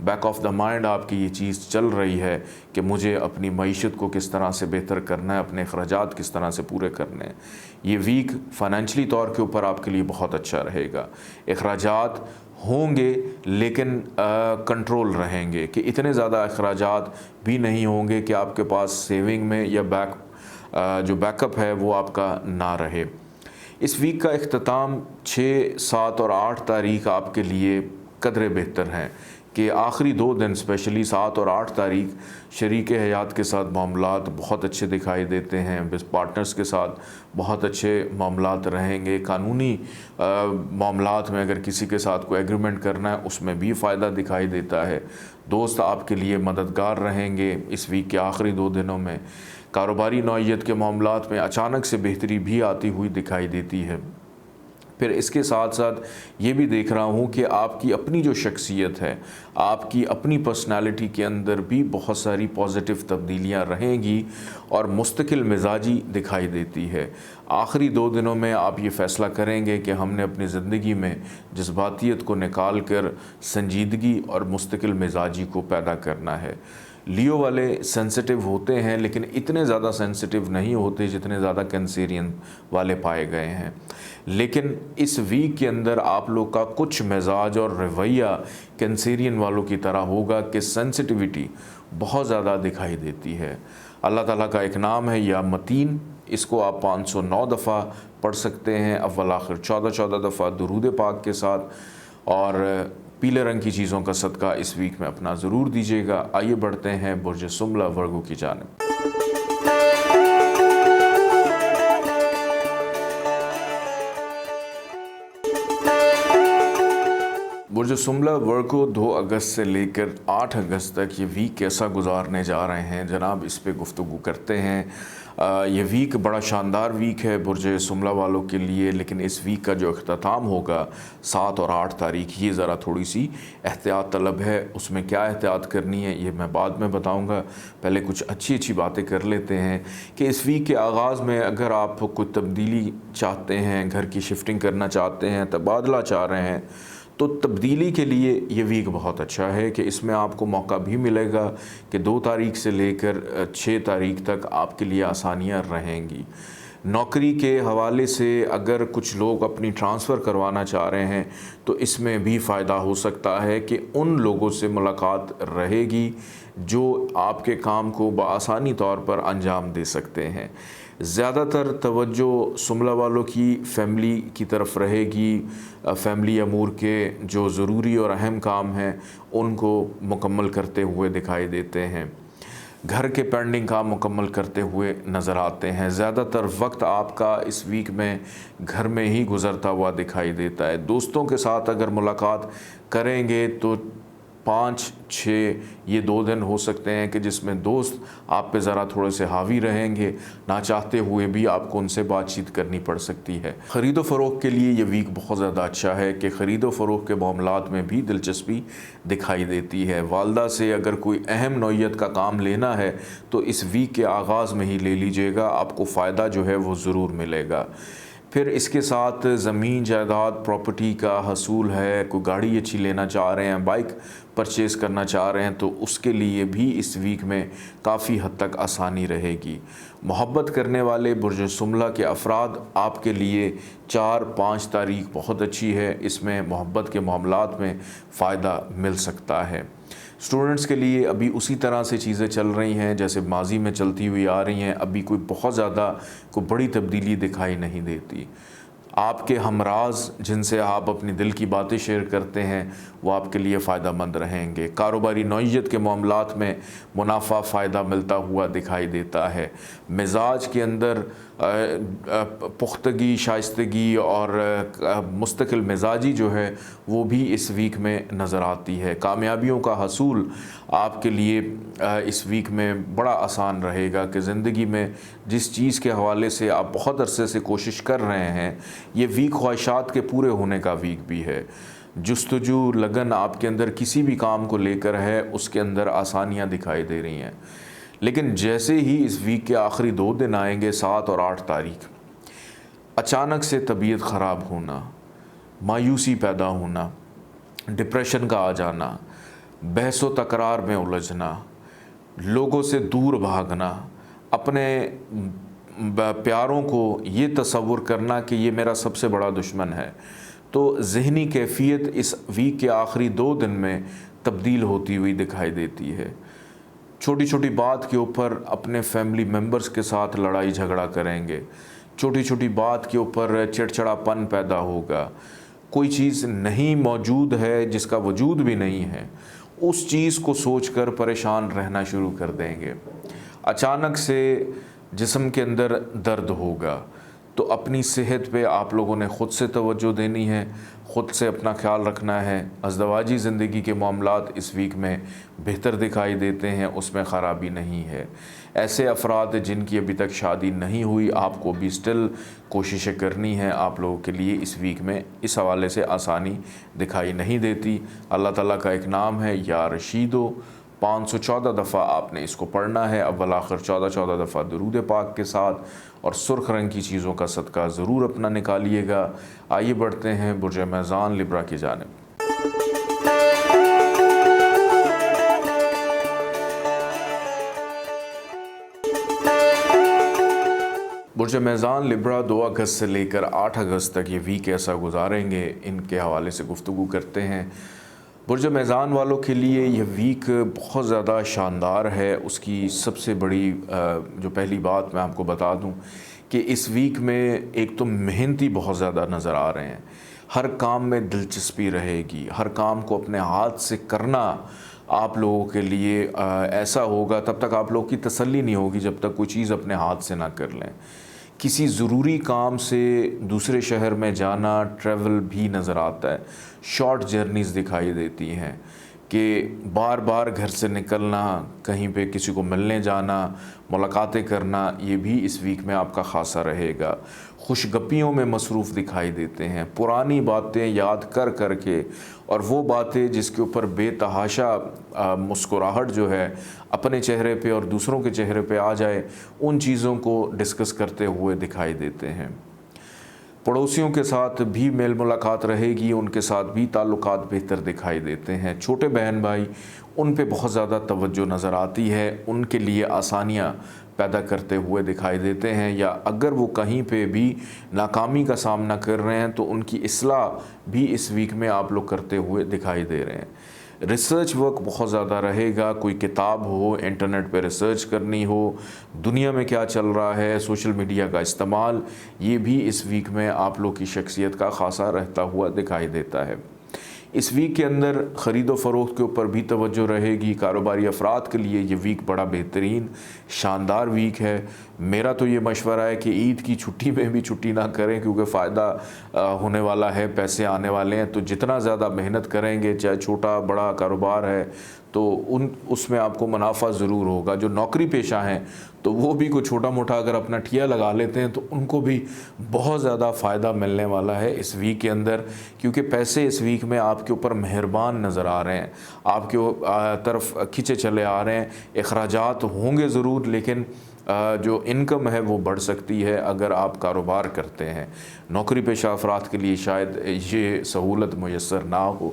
बैक ऑफ द माइंड आपकी ये चीज़ चल रही है कि मुझे अपनी मईशत को किस तरह से बेहतर करना है, अपने अखराजात किस तरह से पूरे करने हैं। ये वीक फ़ाइनेंशली तौर के ऊपर आपके लिए बहुत अच्छा रहेगा। अखराजात होंगे लेकिन कंट्रोल रहेंगे, कि इतने ज़्यादा अखराजात भी नहीं होंगे कि आपके पास सेविंग में या जो बैकअप है वो आपका ना रहे। इस वीक का इख्तिताम 6, 7 और 8 तारीख आपके लिए कदरे बेहतर हैं, कि आखिरी 2 दिन स्पेशली 7 और 8 तारीख शरीक हयात के साथ मामलात बहुत अच्छे दिखाई देते हैं। बिस पार्टनर्स के साथ बहुत अच्छे मामलात रहेंगे। कानूनी मामलात में अगर किसी के साथ कोई एग्रीमेंट करना है उसमें भी फ़ायदा दिखाई देता है। दोस्त आपके लिए मददगार रहेंगे इस वीक के आखिरी 2 दिनों में। कारोबारी नौइयत के मामलात में अचानक से बेहतरी भी आती हुई दिखाई देती है। फिर इसके साथ साथ ये भी देख रहा हूँ कि आपकी अपनी जो शख्सियत है, आपकी अपनी पर्सनालिटी के अंदर भी बहुत सारी पॉजिटिव तब्दीलियाँ रहेंगी और मुस्तकिल मिजाजी दिखाई देती है। आखिरी 2 दिनों में आप ये फ़ैसला करेंगे कि हमने अपनी ज़िंदगी में जज्बातियत को निकाल कर संजीदगी और मुस्तकिल मिजाजी को पैदा करना है। लियो वाले सेंसिटिव होते हैं, लेकिन इतने ज़्यादा सेंसिटिव नहीं होते जितने ज़्यादा कैंसेरियन वाले पाए गए हैं। लेकिन इस वीक के अंदर आप लोग का कुछ मिजाज और रवैया कैंसेरियन वालों की तरह होगा कि सेंसिटिविटी बहुत ज़्यादा दिखाई देती है। अल्लाह ताला का एक नाम है या मतीन, इसको आप 509 दफ़ा पढ़ सकते हैं, अव्वल आखिर 14 दफ़ा दुरूद पाक के साथ। और पीले रंग की चीज़ों का सदका इस वीक में अपना ज़रूर दीजिएगा। आइए बढ़ते हैं बुर्ज सुमला वर्गो की जानिब। बुर्ज सुमला वर्गो 2 अगस्त से लेकर 8 अगस्त तक ये वीक कैसा गुजारने जा रहे हैं जनाब, इस पे गुफ्तगू करते हैं। ये वीक बड़ा शानदार वीक है बुर्ज सुमला वालों के लिए, लेकिन इस वीक का जो अख्ताम होगा 7 और 8 तारीख, ये ज़रा थोड़ी सी एहतियात तलब है। उसमें क्या एहतियात करनी है ये मैं बाद में बताऊँगा। पहले कुछ अच्छी बातें कर लेते हैं कि इस वीक के आगाज़ में अगर आप कोई तब्दीली चाहते हैं, घर की शिफ्टिंग करना चाहते हैं, तबादला चाह रहे हैं, तो तब्दीली के लिए ये वीक बहुत अच्छा है कि इसमें आपको मौका भी मिलेगा कि 2 तारीख से लेकर 6 तारीख तक आपके लिए आसानियाँ रहेंगी। नौकरी के हवाले से अगर कुछ लोग अपनी ट्रांसफ़र करवाना चाह रहे हैं तो इसमें भी फ़ायदा हो सकता है कि उन लोगों से मुलाकात रहेगी जो आपके काम को बआसानी तौर पर अंजाम दे सकते हैं। ज़्यादातर तवज्जो सुमला वालों की फ़ैमिली की तरफ रहेगी। फ़ैमिली अमूर के जो ज़रूरी और अहम काम हैं उनको मुकम्मल करते हुए दिखाई देते हैं। घर के पेंडिंग काम मुकम्मल करते हुए नज़र आते हैं। ज़्यादातर वक्त आपका इस वीक में घर में ही गुज़रता हुआ दिखाई देता है। दोस्तों के साथ अगर मुलाकात करेंगे तो 5-6 ये 2 दिन हो सकते हैं कि जिसमें दोस्त आप पे ज़रा थोड़े से हावी रहेंगे, ना चाहते हुए भी आपको उनसे बातचीत करनी पड़ सकती है। ख़रीदो फ़रोख्त के लिए ये वीक बहुत ज़्यादा अच्छा है कि ख़रीदो फ़रोख्त के मामलात में भी दिलचस्पी दिखाई देती है। वालदा से अगर कोई अहम नौइयत का काम लेना है तो इस वीक के आगाज़ में ही ले लीजिएगा, आपको फ़ायदा जो है वो ज़रूर मिलेगा। फिर इसके साथ ज़मीन जायदाद प्रॉपर्टी का हसूल है, कोई गाड़ी अच्छी लेना चाह रहे हैं, बाइक परचेज़ करना चाह रहे हैं तो उसके लिए भी इस वीक में काफ़ी हद तक आसानी रहेगी। मोहब्बत करने वाले बुर्ज सुमला के अफराद आपके लिए 4-5 तारीख बहुत अच्छी है, इसमें मोहब्बत के मामलात में फ़ायदा मिल सकता है। स्टूडेंट्स के लिए अभी उसी तरह से चीज़ें चल रही हैं जैसे माजी में चलती हुई आ रही हैं। अभी कोई बहुत ज़्यादा कोई बड़ी तब्दीली दिखाई नहीं देती। आपके हमराज जिनसे आप अपनी दिल की बातें शेयर करते हैं वो आपके लिए फ़ायदा मंद रहेंगे। कारोबारी नौइयत के मामलात में मुनाफा फ़ायदा मिलता हुआ दिखाई देता है। मिजाज के अंदर पुख्तगी, शाइस्तगी और मुस्तकिल मिजाजी जो है वो भी इस वीक में नज़र आती है। कामयाबियों का हसूल आपके लिए इस वीक में बड़ा आसान रहेगा कि ज़िंदगी में जिस चीज़ के हवाले से आप बहुत अरसे से कोशिश कर रहे हैं, ये वीक ख्वाहिशात के पूरे होने का वीक भी है। जुस्तजू लगन आपके अंदर किसी भी काम को लेकर है, उसके अंदर आसानियाँ दिखाई दे रही हैं। लेकिन जैसे ही इस वीक के आखिरी 2 दिन आएंगे 7 और 8 तारीख, अचानक से तबीयत ख़राब होना, मायूसी पैदा होना, डिप्रेशन का आ जाना, बहस व तकरार में उलझना, लोगों से दूर भागना, अपने प्यारों को ये तसव्वुर करना कि ये मेरा सबसे बड़ा दुश्मन है, तो ज़हनी कैफियत इस वीक के आखिरी 2 दिन में तब्दील होती हुई दिखाई देती है। छोटी छोटी बात के ऊपर अपने फैमिली मेम्बर्स के साथ लड़ाई झगड़ा करेंगे, छोटी छोटी बात के ऊपर चिड़चिड़ापन पैदा होगा। कोई चीज़ नहीं मौजूद है जिसका वजूद भी नहीं है, उस चीज़ को सोचकर परेशान रहना शुरू कर देंगे। अचानक से जिस्म के अंदर दर्द होगा, तो अपनी सेहत पे आप लोगों ने ख़ुद से तवज्जो देनी है, ख़ुद से अपना ख्याल रखना है। अज़दवाजी ज़िंदगी के मामलात इस वीक में बेहतर दिखाई देते हैं, उसमें ख़राबी नहीं है। ऐसे अफराद जिनकी अभी तक शादी नहीं हुई, आपको भी स्टिल कोशिशें करनी है। आप लोगों के लिए इस वीक में इस हवाले से आसानी दिखाई नहीं देती। अल्लाह ताला का एक नाम है या रशीदो, 514 दफ़ा आपने इसको पढ़ना है, अव्वल आखिर 14 दफ़ा दुरूद पाक के साथ, और सुर्ख रंग की चीज़ों का सदका ज़रूर अपना निकालिएगा। आइए बढ़ते हैं बुर्ज मीज़ान लिब्रा की जानिब। बुर्ज मीज़ान लिब्रा 2 अगस्त से लेकर 8 अगस्त तक ये वीक ऐसा गुजारेंगे, इनके हवाले से गुफ्तगू करते हैं। برج میزان والوں کے لیے یہ ویک بہت زیادہ شاندار ہے۔ اس کی سب سے بڑی جو پہلی بات میں آپ کو بتا دوں کہ اس ویک میں ایک تو محنتی بہت زیادہ نظر آ رہے ہیں، ہر کام میں دلچسپی رہے گی، ہر کام کو اپنے ہاتھ سے کرنا آپ لوگوں کے لیے ایسا ہوگا، تب تک آپ لوگوں کی تسلی نہیں ہوگی جب تک کوئی چیز اپنے ہاتھ سے نہ کر لیں۔ کسی ضروری کام سے دوسرے شہر میں جانا، ٹریول بھی نظر آتا ہے، شارٹ جرنیز دکھائی دیتی ہیں کہ بار بار گھر سے نکلنا، کہیں پہ کسی کو ملنے جانا، ملاقاتیں کرنا، یہ بھی اس ویک میں آپ کا خاصا رہے گا۔ خوش گپیوں میں مصروف دکھائی دیتے ہیں، پرانی باتیں یاد کر کر کے، اور وہ باتیں جس کے اوپر بے تحاشا مسکراہٹ جو ہے اپنے چہرے پہ اور دوسروں کے چہرے پہ آ جائے، ان چیزوں کو ڈسکس کرتے ہوئے دکھائی دیتے ہیں۔ پڑوسیوں کے ساتھ بھی میل ملاقات رہے گی، ان کے ساتھ بھی تعلقات بہتر دکھائی دیتے ہیں۔ چھوٹے بہن بھائی، ان پہ بہت زیادہ توجہ نظر آتی ہے، ان کے لیے آسانیاں پیدا کرتے ہوئے دکھائی دیتے ہیں، یا اگر وہ کہیں پہ بھی ناکامی کا سامنا کر رہے ہیں تو ان کی اصلاح بھی اس ویک میں آپ لوگ کرتے ہوئے دکھائی دے رہے ہیں۔ ریسرچ ورک بہت زیادہ رہے گا، کوئی کتاب ہو، انٹرنیٹ پہ ریسرچ کرنی ہو، دنیا میں کیا چل رہا ہے، سوشل میڈیا کا استعمال، یہ بھی اس ویک میں آپ لوگ کی شخصیت کا خاصا رہتا ہوا دکھائی دیتا ہے۔ اس ویک کے اندر خرید و فروخت کے اوپر بھی توجہ رہے گی۔ کاروباری افراد کے لیے یہ ویک بڑا بہترین شاندار ویک ہے۔ میرا تو یہ مشورہ ہے کہ عید کی چھٹی میں بھی چھٹی نہ کریں، کیونکہ فائدہ ہونے والا ہے، پیسے آنے والے ہیں، تو جتنا زیادہ محنت کریں گے، چاہے چھوٹا بڑا کاروبار ہے تو اس میں آپ کو منافع ضرور ہوگا۔ جو نوکری پیشہ ہیں تو وہ بھی کوئی چھوٹا موٹا اگر اپنا ٹھیا لگا لیتے ہیں تو ان کو بھی بہت زیادہ فائدہ ملنے والا ہے اس ویک کے اندر، کیونکہ پیسے اس ویک میں آپ کے اوپر مہربان نظر آ رہے ہیں، آپ کے طرف کھینچے چلے آ رہے ہیں۔ اخراجات ہوں گے ضرور، لیکن جو انکم ہے وہ بڑھ سکتی ہے اگر آپ کاروبار کرتے ہیں۔ نوکری پیشہ افراد کے لیے شاید یہ سہولت میسر نہ ہو۔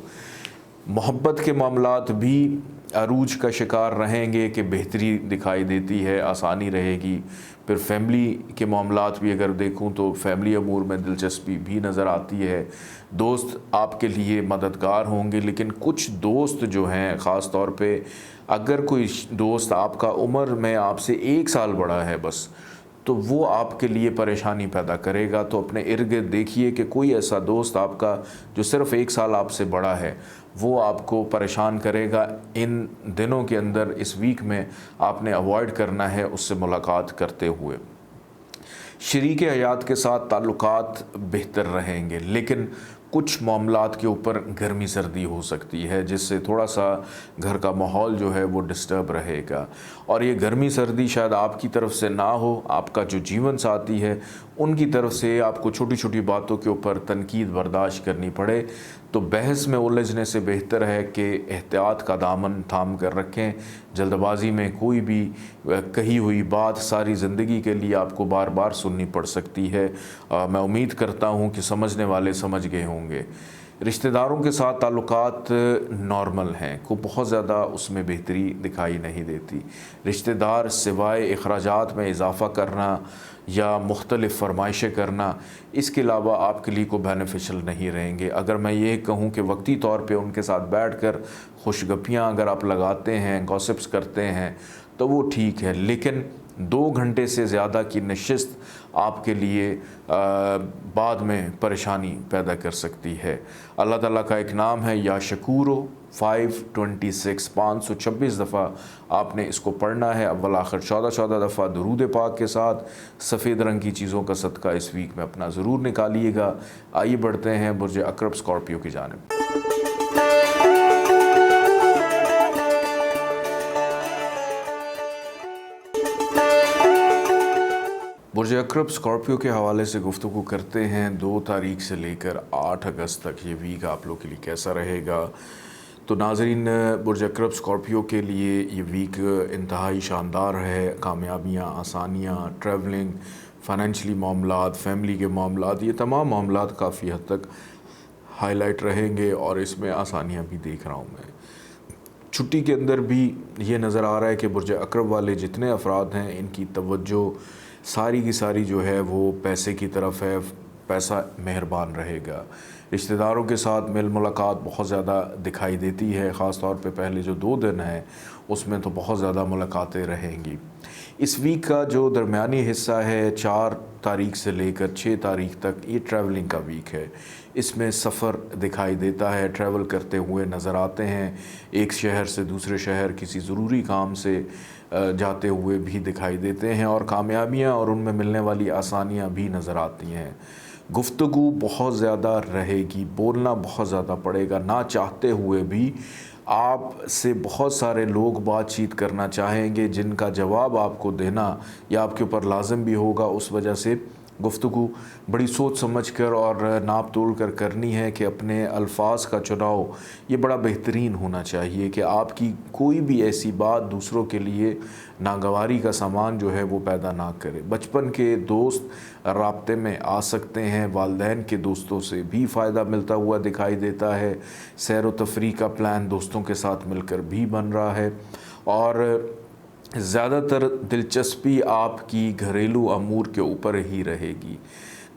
محبت کے معاملات بھی عروج کا شکار رہیں گے کہ بہتری دکھائی دیتی ہے، آسانی رہے گی۔ پھر فیملی کے معاملات بھی اگر دیکھوں تو فیملی امور میں دلچسپی بھی نظر آتی ہے۔ دوست آپ کے لیے مددگار ہوں گے، لیکن کچھ دوست جو ہیں، خاص طور پہ اگر کوئی دوست آپ کا عمر میں آپ سے 1 سال بڑا ہے بس، تو وہ آپ کے لیے پریشانی پیدا کرے گا۔ تو اپنے ارد گرد دیکھیے کہ کوئی ایسا دوست آپ کا جو صرف 1 سال آپ سے بڑا ہے، وہ آپ کو پریشان کرے گا۔ ان دنوں کے اندر، اس ویک میں آپ نے اوائڈ کرنا ہے اس سے ملاقات کرتے ہوئے۔ شریک حیات کے ساتھ تعلقات بہتر رہیں گے، لیکن کچھ معاملات کے اوپر گرمی سردی ہو سکتی ہے، جس سے تھوڑا سا گھر کا ماحول جو ہے وہ ڈسٹرب رہے گا۔ اور یہ گرمی سردی شاید آپ کی طرف سے نہ ہو، آپ کا جو جیون ساتھی ہے ان کی طرف سے آپ کو چھوٹی چھوٹی باتوں کے اوپر تنقید برداشت کرنی پڑے، تو بحث میں الجھنے سے بہتر ہے کہ احتیاط کا دامن تھام کر رکھیں۔ جلد بازی میں کوئی بھی کہی ہوئی بات ساری زندگی کے لیے آپ کو بار بار سننی پڑ سکتی ہے۔ میں امید کرتا ہوں کہ سمجھنے والے سمجھ گئے ہوں گے۔ رشتہ داروں کے ساتھ تعلقات نارمل ہیں، کو بہت زیادہ اس میں بہتری دکھائی نہیں دیتی۔ رشتہ دار سوائے اخراجات میں اضافہ کرنا یا مختلف فرمائشیں کرنا، اس کے علاوہ آپ کے لیے کو بینیفیشل نہیں رہیں گے۔ اگر میں یہ کہوں کہ وقتی طور پہ ان کے ساتھ بیٹھ کر خوش گپیاں اگر آپ لگاتے ہیں، گوسپس کرتے ہیں، تو وہ ٹھیک ہے، لیکن 2 گھنٹے سے زیادہ کی نشست آپ کے لیے بعد میں پریشانی پیدا کر سکتی ہے۔ اللہ تعالیٰ کا ایک نام ہے یا شکورو 526، 526 دفعہ آپ نے اس کو پڑھنا ہے، اول آخر 14 دفعہ درود پاک کے ساتھ۔ سفید رنگ کی چیزوں کا صدقہ اس ویک میں اپنا ضرور نکالیے گا۔ آئیے بڑھتے ہیں برج عقرب اسکارپیو کی جانب۔ برج عقرب اسکارپیو کے حوالے سے گفتگو کرتے ہیں 2 تاریخ سے لے کر 8 اگست تک یہ ویک آپ لوگ کے لیے کیسا رہے گا۔ تو ناظرین، برج عقرب اسکارپیو کے لیے یہ ویک انتہائی شاندار ہے۔ کامیابیاں، آسانیاں، ٹریولنگ، فائنینشلی معاملات، فیملی کے معاملات، یہ تمام معاملات کافی حد تک ہائی لائٹ رہیں گے، اور اس میں آسانیاں بھی دیکھ رہا ہوں میں۔ چھٹی کے اندر بھی یہ نظر آ رہا ہے کہ برج عقرب والے جتنے افراد ہیں ان کی توجہ ساری کی ساری جو ہے وہ پیسے کی طرف ہے، پیسہ مہربان رہے گا۔ رشتہ داروں کے ساتھ میل ملاقات بہت زیادہ دکھائی دیتی ہے، خاص طور پہ پہلے جو 2 دن ہیں اس میں تو بہت زیادہ ملاقاتیں رہیں گی۔ اس ویک کا جو درمیانی حصہ ہے 4 تاریخ سے لے کر 6 تاریخ تک، یہ ٹریولنگ کا ویک ہے۔ اس میں سفر دکھائی دیتا ہے، ٹریول کرتے ہوئے نظر آتے ہیں، ایک شہر سے دوسرے شہر کسی ضروری کام سے جاتے ہوئے بھی دکھائی دیتے ہیں، اور کامیابیاں اور ان میں ملنے والی آسانیاں بھی نظر آتی ہیں۔ گفتگو بہت زیادہ رہے گی، بولنا بہت زیادہ پڑے گا، نہ چاہتے ہوئے بھی آپ سے بہت سارے لوگ بات چیت کرنا چاہیں گے جن کا جواب آپ کو دینا یا آپ کے اوپر لازم بھی ہوگا۔ اس وجہ سے گفتگو بڑی سوچ سمجھ کر اور ناپ تول کر کرنی ہے کہ اپنے الفاظ کا چناؤ یہ بڑا بہترین ہونا چاہیے کہ آپ کی کوئی بھی ایسی بات دوسروں کے لیے ناگواری کا سامان جو ہے وہ پیدا نہ کرے۔ بچپن کے دوست رابطے میں آ سکتے ہیں، والدین کے دوستوں سے بھی فائدہ ملتا ہوا دکھائی دیتا ہے، سیر و تفریح کا پلان دوستوں کے ساتھ مل کر بھی بن رہا ہے، اور زیادہ تر دلچسپی آپ کی گھریلو امور کے اوپر ہی رہے گی۔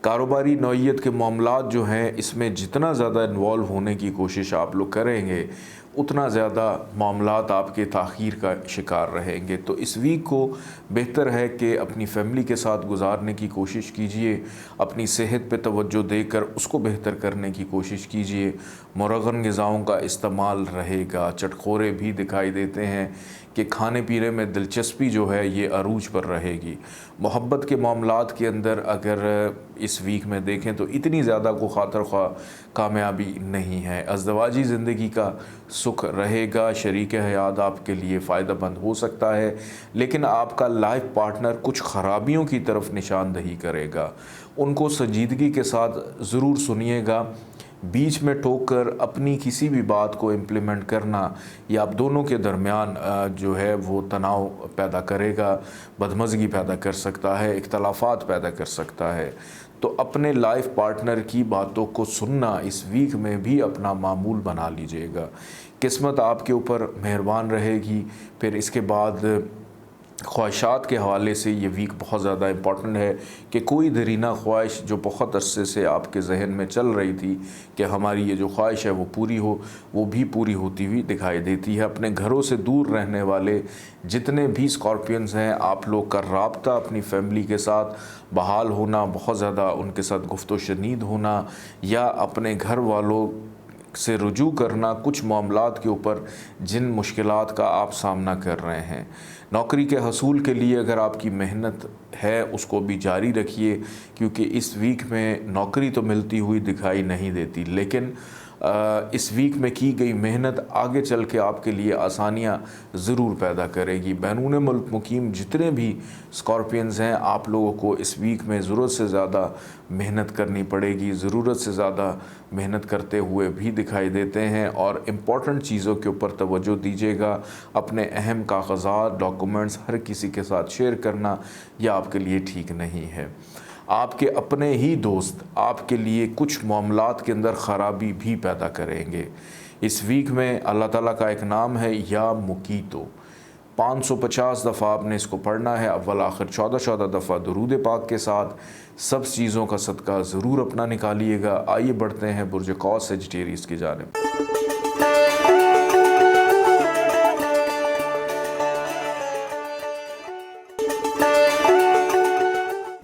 کاروباری نوعیت کے معاملات جو ہیں اس میں جتنا زیادہ انوالو ہونے کی کوشش آپ لوگ کریں گے اتنا زیادہ معاملات آپ کے تاخیر کا شکار رہیں گے۔ تو اس ویک کو بہتر ہے کہ اپنی فیملی کے ساتھ گزارنے کی کوشش کیجئے، اپنی صحت پہ توجہ دے کر اس کو بہتر کرنے کی کوشش کیجئے۔ مرغن غذاؤں کا استعمال رہے گا، چٹخورے بھی دکھائی دیتے ہیں کہ کھانے پینے میں دلچسپی جو ہے یہ عروج پر رہے گی۔ محبت کے معاملات کے اندر اگر اس ویک میں دیکھیں تو اتنی زیادہ کو خاطر خواہ کامیابی نہیں ہے۔ ازدواجی زندگی کا سکھ رہے گا، شریک حیات آپ کے لیے فائدہ مند ہو سکتا ہے، لیکن آپ کا لائف پارٹنر کچھ خرابیوں کی طرف نشاندہی کرے گا۔ ان کو سنجیدگی کے ساتھ ضرور سنیے گا، بیچ میں ٹوک کر اپنی کسی بھی بات کو امپلیمنٹ کرنا یا آپ دونوں کے درمیان جو ہے وہ تناؤ پیدا کرے گا، بدمزگی پیدا کر سکتا ہے، اختلافات پیدا کر سکتا ہے۔ تو اپنے لائف پارٹنر کی باتوں کو سننا اس ویک میں بھی اپنا معمول بنا لیجئے گا۔ قسمت آپ کے اوپر مہربان رہے گی۔ پھر اس کے بعد خواہشات کے حوالے سے یہ ویک بہت زیادہ امپورٹنٹ ہے کہ کوئی دیرینہ خواہش جو بہت عرصے سے آپ کے ذہن میں چل رہی تھی کہ ہماری یہ جو خواہش ہے وہ پوری ہو، وہ بھی پوری ہوتی ہوئی دکھائی دیتی ہے۔ اپنے گھروں سے دور رہنے والے جتنے بھی اسکارپینز ہیں، آپ لوگ کا رابطہ اپنی فیملی کے ساتھ بحال ہونا، بہت زیادہ ان کے ساتھ گفت و شنید ہونا یا اپنے گھر والوں سے رجوع کرنا کچھ معاملات کے اوپر جن مشکلات کا آپ سامنا کر رہے ہیں۔ نوکری کے حصول کے لیے اگر آپ کی محنت ہے اس کو بھی جاری رکھیے، کیونکہ اس ویک میں نوکری تو ملتی ہوئی دکھائی نہیں دیتی، لیکن اس ویک میں کی گئی محنت آگے چل کے آپ کے لیے آسانیاں ضرور پیدا کرے گی۔ بیرون ملک مقیم جتنے بھی اسکارپینز ہیں، آپ لوگوں کو اس ویک میں ضرورت سے زیادہ محنت کرنی پڑے گی، ضرورت سے زیادہ محنت کرتے ہوئے بھی دکھائی دیتے ہیں، اور امپورٹنٹ چیزوں کے اوپر توجہ دیجیے گا۔ اپنے اہم کاغذات، ڈاکومنٹس ہر کسی کے ساتھ شیئر کرنا یہ آپ کے لیے ٹھیک نہیں ہے۔ آپ کے اپنے ہی دوست آپ کے لیے کچھ معاملات کے اندر خرابی بھی پیدا کریں گے۔ اس ویک میں اللہ تعالیٰ کا ایک نام ہے یا مقیتو، 550 دفعہ آپ نے اس کو پڑھنا ہے، اول آخر 14 دفعہ درود پاک کے ساتھ۔ سب چیزوں کا صدقہ ضرور اپنا نکالیے گا۔ آئیے بڑھتے ہیں برج قوس سیجیٹیریس کی جانب۔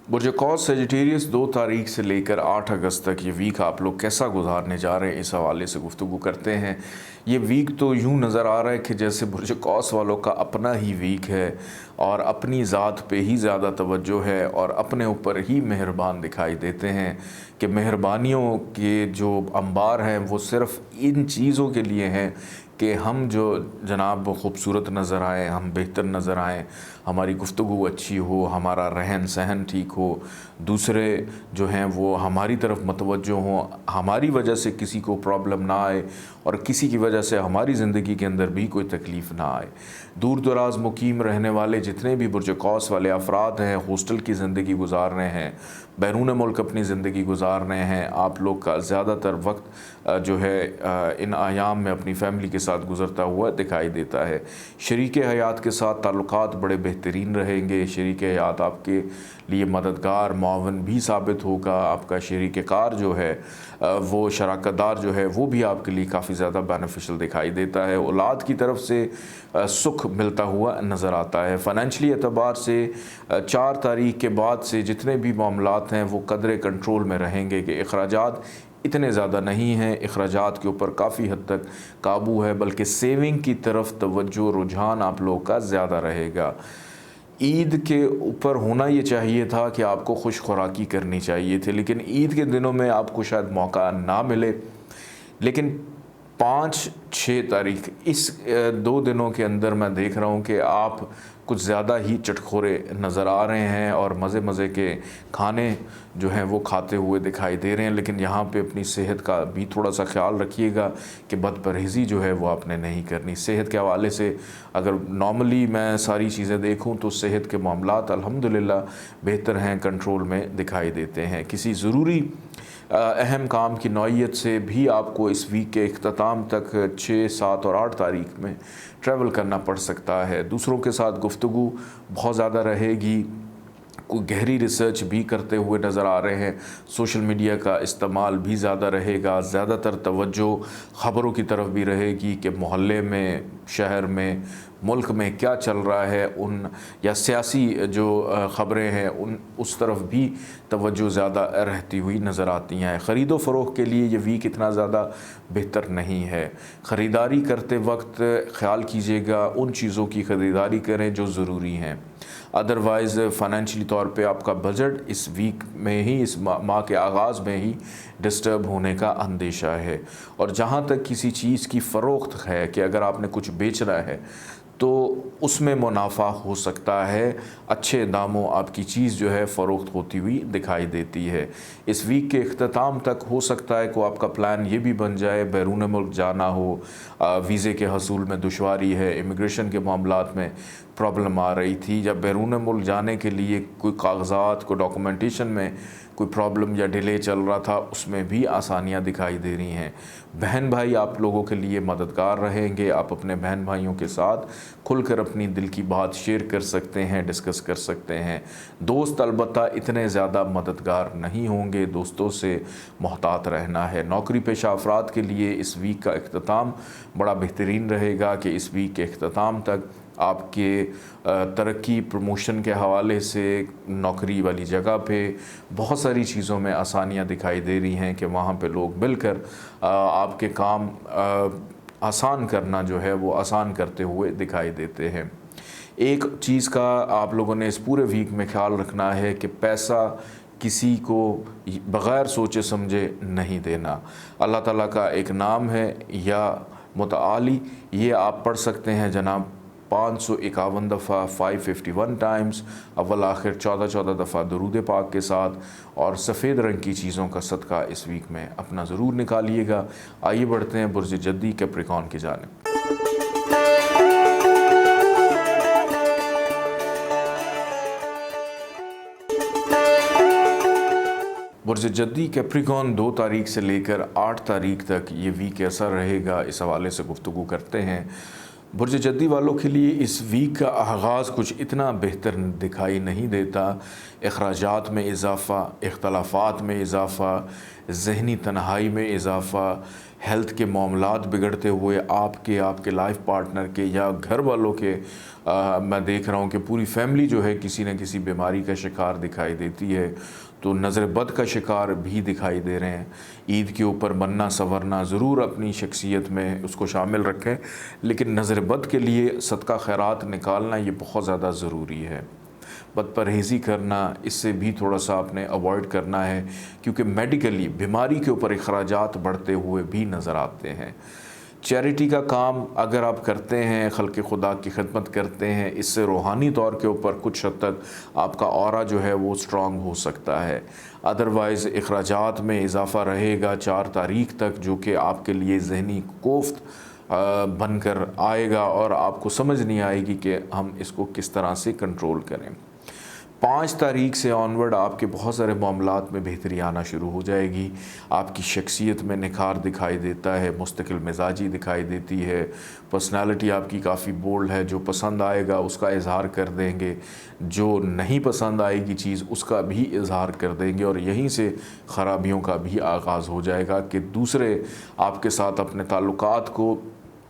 برج قوس سیجیٹیریس 2 تاریخ سے لے کر 8 اگست تک یہ ویک آپ لوگ کیسا گزارنے جا رہے ہیں، اس حوالے سے گفتگو کرتے ہیں۔ یہ ویک تو یوں نظر آ رہا ہے کہ جیسے برج قوس والوں کا اپنا ہی ویک ہے اور اپنی ذات پہ ہی زیادہ توجہ ہے اور اپنے اوپر ہی مہربان دکھائی دیتے ہیں کہ مہربانیوں کے جو انبار ہیں وہ صرف ان چیزوں کے لیے ہیں کہ ہم جو جناب خوبصورت نظر آئیں، ہم بہتر نظر آئیں، ہماری گفتگو اچھی ہو، ہمارا رہن سہن ٹھیک ہو، دوسرے جو ہیں وہ ہماری طرف متوجہ ہوں، ہماری وجہ سے کسی کو پرابلم نہ آئے اور کسی کی وجہ سے ہماری زندگی کے اندر بھی کوئی تکلیف نہ آئے۔ دور دراز مقیم رہنے والے جتنے بھی برج قوس والے افراد ہیں، ہاسٹل کی زندگی گزار رہے ہیں، بیرون ملک اپنی زندگی گزار رہے ہیں، آپ لوگ کا زیادہ تر وقت جو ہے ان ایام میں اپنی فیملی کے साथ गुज़रता हुआ दिखाई देता है। शरीक हयात के साथ ताल्लुकात बड़े बेहतरीन रहेंगे। शरीक हयात आपके लिए मददगार मावन भी साबित होगा। आपका शरीक कार जो है वो शराकतदार जो है वो भी आपके लिए काफ़ी ज़्यादा बेनिफिशियल दिखाई देता है। औलाद की तरफ से सुख मिलता हुआ नज़र आता है। फ़ाइनेंशली एतबार से 4 तारीख के बाद से जितने भी मामलात हैं वो कदरे कंट्रोल में रहेंगे कि अखराजात इतने ज़्यादा नहीं हैं, अखराजात के ऊपर काफ़ी हद तक काबू है, बल्कि सेविंग की तरफ तवज्जो रुझान आप लोगों का ज़्यादा रहेगा। ईद के ऊपर होना ये चाहिए था कि आपको खुश खुराकी करनी चाहिए थी, लेकिन ईद के दिनों में आपको शायद मौका ना मिले। लेकिन 5-6 तारीख इस 2 दिनों के अंदर मैं देख रहा हूँ कि आप कुछ ज़्यादा ही चटखोरे नज़र आ रहे हैं और मज़े के खाने जो हैं वो खाते हुए दिखाई दे रहे हैं। लेकिन यहाँ पे अपनी सेहत का भी थोड़ा सा ख्याल रखिएगा कि बदपरहेज़ी जो है वो आपने नहीं करनी। सेहत के हवाले से अगर नॉर्मली मैं सारी चीज़ें देखूँ तो सेहत के मामलात अल्हम्दुलिल्लाह बेहतर हैं, कंट्रोल में दिखाई देते हैं। किसी ज़रूरी अहम काम की नौइयत से भी आपको इस वीक के इख्तिताम तक 6, 7 और 8 तारीख में ट्रैवल करना पड़ सकता है। दूसरों के साथ गुफ्तगू बहुत ज़्यादा रहेगी, कोई गहरी रिसर्च भी करते हुए नज़र आ रहे हैं। सोशल मीडिया का इस्तेमाल भी ज़्यादा रहेगा। ज़्यादातर तवज्जो ख़बरों की तरफ भी रहेगी कि मोहल्ले में, शहर में, मुल्क में क्या चल रहा है, उन या सियासी जो ख़बरें हैं उस तरफ भी तवज्जो ज़्यादा रहती हुई नज़र आती हैं। ख़रीदो फ़रोख्त के लिए ये वीक इतना ज़्यादा बेहतर नहीं है। ख़रीदारी करते वक्त ख़्याल कीजिएगा उन चीज़ों की ख़रीदारी करें जो ज़रूरी हैं। अदरवाइज़ फ़ाइनेंशियली तौर पे आपका बजट इस वीक में ही, इस माह के आगाज़ में ही डिस्टर्ब होने का अंदेशा है। और जहाँ तक किसी चीज़ की फ़रोख्त है कि अगर आपने कुछ बेचना है तो उसमें मुनाफा हो सकता है, अच्छे दामों आपकी चीज़ जो है फ़रोख्त होती हुई दिखाई देती है। इस वीक के इख्तिताम तक हो सकता है कि आपका प्लान ये भी बन जाए बैरून मुल्क जाना हो, वीज़े के हसूल में दुश्वारी है, इमिग्रेशन के मामलात में प्रॉब्लम आ रही थी, जब बैरून मुल्क जाने के लिए कोई कागज़ात, कोई डॉक्यूमेंटेशन में कोई प्रॉब्लम या डिले चल रहा था, उसमें भी आसानियां दिखाई दे रही हैं। बहन भाई आप लोगों के लिए मददगार रहेंगे। आप अपने बहन भाइयों के साथ खुलकर अपनी दिल की बात शेयर कर सकते हैं, डिस्कस कर सकते हैं। दोस्त अलबत्ता इतने ज़्यादा मददगार नहीं होंगे, दोस्तों से मोहतात रहना है। नौकरी पेशा अफराद के लिए इस वीक का इख्तिताम बड़ा बेहतरीन रहेगा कि इस वीक के इख्तिताम तक आपके तरक्की, प्रमोशन के हवाले से नौकरी वाली जगह पे बहुत सारी चीज़ों में आसानियां दिखाई दे रही हैं कि वहाँ पे लोग मिलकर आपके काम आसान करना जो है वो आसान करते हुए दिखाई देते हैं। एक चीज़ का आप लोगों ने इस पूरे वीक में ख्याल रखना है कि पैसा किसी को बग़ैर सोचे समझे नहीं देना। अल्लाह ताला का एक नाम है या मुतआली, ये आप पढ़ सकते हैं जनाब 551 दफ़ा 551 टाइम्स, अव्वल आखिर 14 दफ़ा दरूद पाक के साथ, और सफ़ेद रंग की चीज़ों का सदका इस वीक में अपना ज़रूर निकालिएगा। आइए बढ़ते हैं बुर्ज जद्दी कैप्रिकॉर्न की जानिब। बुर्ज जद्दी कैप्रिकॉर्न 2 तारीख से लेकर 8 तारीख तक ये वीक कैसा रहेगा, इस हवाले से गुफ्तगू करते हैं। बुर्ज जद्दी वालों के लिए इस वीक का आगाज़ कुछ इतना बेहतर दिखाई नहीं देता। अखराजात में इजाफ़ा, इख्तलाफात में इजाफ़ा, ज़हनी तन्हाई में इजाफ़ा, हेल्थ के मामलात बिगड़ते हुए आपके लाइफ पार्टनर के या घर वालों के मैं देख रहा हूँ कि पूरी फैमिली जो है किसी न किसी बीमारी का शिकार दिखाई देती है। तो नज़र बद का शिकार भी दिखाई दे रहे हैं। ईद के ऊपर बनना संवरना ज़रूर अपनी शख्सियत में उसको शामिल रखें, लेकिन नज़र बद के लिए सदका खैरात निकालना ये बहुत ज़्यादा ज़रूरी है। बदपरहेज़ी करना, इससे भी थोड़ा सा आपने अवॉइड करना है, क्योंकि मेडिकली बीमारी के ऊपर अखराजात बढ़ते हुए भी नज़र आते हैं। चैरिटी का काम अगर आप करते हैं, खल्क़ खुदा की खिदमत करते हैं, इससे रूहानी तौर के ऊपर कुछ हद तक आपका ऑरा जो है वो स्ट्रॉन्ग हो सकता है। अदरवाइज़ अखराजात में इजाफ़ा रहेगा 4 तारीख तक, जो कि आपके लिए ज़हनी कोफ्त बनकर आएगा और आपको समझ नहीं आएगी कि हम इसको किस तरह से कंट्रोल करें। 5 تاریخ سے آنورڈ آپ کے بہت سارے معاملات میں بہتری آنا شروع ہو جائے گی، آپ کی شخصیت میں نکھار دکھائی دیتا ہے، مستقل مزاجی دکھائی دیتی ہے، پرسنالٹی آپ کی کافی بولڈ ہے، جو پسند آئے گا اس کا اظہار کر دیں گے، جو نہیں پسند آئے گی چیز اس کا بھی اظہار کر دیں گے، اور یہیں سے خرابیوں کا بھی آغاز ہو جائے گا کہ دوسرے آپ کے ساتھ اپنے تعلقات کو